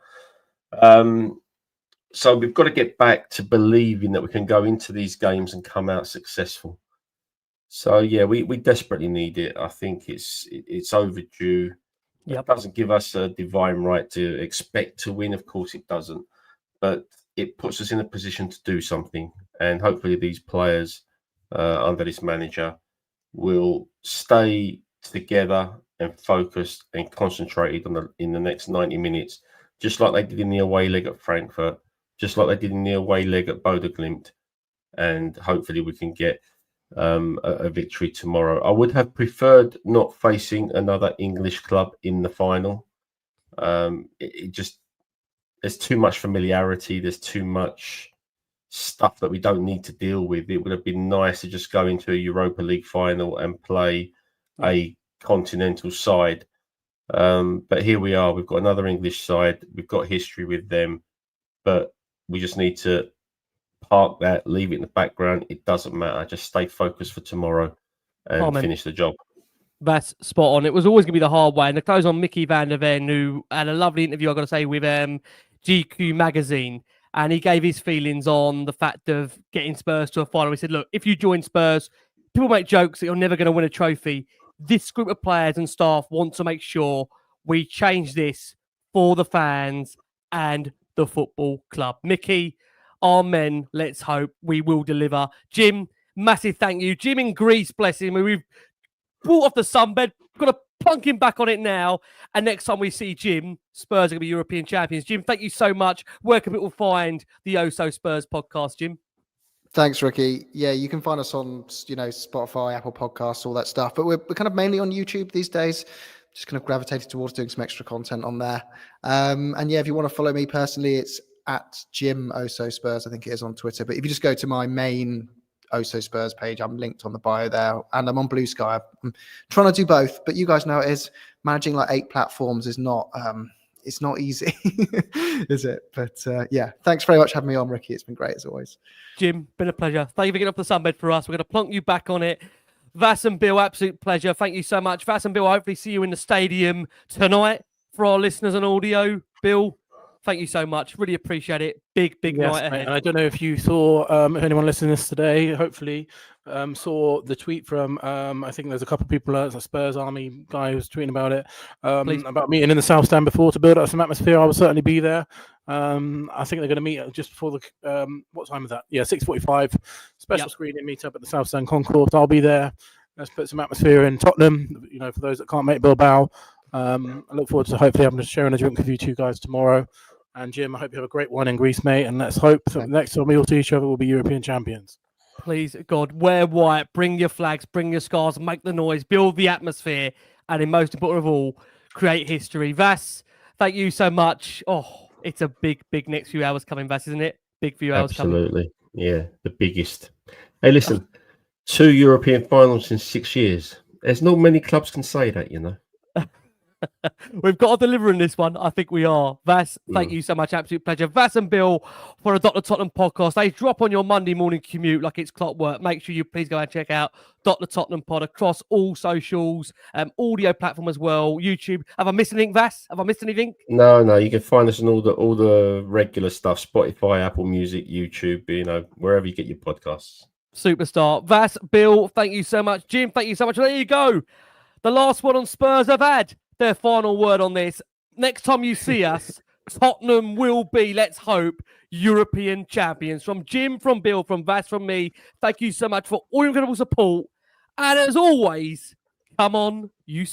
So we've got to get back to believing that we can go into these games and come out successful. So yeah, we desperately need it. I think it's overdue. Yep. It doesn't give us a divine right to expect to win. Of course it doesn't. But it puts us in a position to do something. And hopefully these players under this manager will stay together and focused and concentrated in the next 90 minutes, just like they did in the away leg at Frankfurt, just like they did in the away leg at Bodø/Glimt. And hopefully we can get a victory tomorrow. I would have preferred not facing another English club in the final. It just, there's too much familiarity. There's too much stuff that we don't need to deal with. It would have been nice to just go into a Europa League final and play a continental side. But here we are. We've got another English side. We've got history with them, but we just need to park that, leave it in the background. It doesn't matter. Just stay focused for tomorrow and finish the job. That's spot on. It was always going to be the hard way. And to close on Mickey van der Ven, who had a lovely interview, I've got to say, with GQ magazine. And he gave his feelings on the fact of getting Spurs to a final. He said, look, if you join Spurs, people make jokes that you're never going to win a trophy. This group of players and staff want to make sure we change this for the fans and the football club. Mickey, amen. Let's hope we will deliver. Jim, massive thank you. Jim in Greece, bless him. We've brought off the sunbed. Got to plunk him back on it now. And next time we see Jim, Spurs are going to be European champions. Jim, thank you so much. Where can people find the Oh So Spurs podcast, Jim? Thanks, Ricky. Yeah, you can find us on, Spotify, Apple Podcasts, all that stuff. But we're kind of mainly on YouTube these days. Just kind of gravitated towards doing some extra content on there. And yeah, if you want to follow me personally, it's at Jim Oh So Spurs, I think it is on Twitter. But if you just go to my main Oh So Spurs page, I'm linked on the bio there, and I'm on Blue Sky. I'm trying to do both, but you guys know it is managing like 8 platforms is not it's not easy, is it? But yeah, thanks very much for having me on, Ricky. It's been great as always. Jim, been a pleasure. Thank you for getting off the sunbed for us. We're going to plonk you back on it. Vass and Bill, absolute pleasure. Thank you so much. Vass and Bill, hopefully see you in the stadium tonight for our listeners on audio. Bill, thank thank you so much. Really appreciate it. Big Yes, night mate, ahead. and I don't know if you saw, if anyone listening to this today, hopefully saw the tweet from, I think there's a couple of people, a Spurs Army guy who's tweeting about it, Please. about meeting in the South Stand before to build up some atmosphere. I will certainly be there. I think they're going to meet just before the, what time is that? Yeah, 6:45, special screening meet up at the South Stand concourse. I'll be there. Let's put some atmosphere in Tottenham, for those that can't make Bilbao. I look forward to hopefully having sharing a drink with you two guys tomorrow. And Jim, I hope you have a great one in Greece, mate. And let's hope that the next time we all see each other, we'll be European champions. Please, God, wear white, bring your flags, bring your scars, make the noise, build the atmosphere, and in most important of all, create history. Vass, thank you so much. Oh, it's a big next few hours coming, Vass, isn't it? Big few hours coming. Absolutely. Yeah, the biggest. Hey, listen, 2 European finals in 6 years. There's not many clubs can say that, We've got to deliver in this one. I think we are. Vass, thank you so much. Absolute pleasure. Vass and Bill for a Dr. Tottenham podcast. They drop on your Monday morning commute like it's clockwork. Make sure you please go and check out Dr. Tottenham pod across all socials, audio platform as well, YouTube. Have I missed anything, Vass? Have I missed anything? No. You can find us on all the regular stuff: Spotify, Apple Music, YouTube. Wherever you get your podcasts. Superstar. Vass, Bill, thank you so much. Jim, thank you so much. There you go. The last one on Spurs have had their final word on this. Next time you see us, Tottenham will be, let's hope, European champions. From Jim, from Bill, from Vass, from me, thank you so much for all your incredible support. And as always, come on, you Spurs.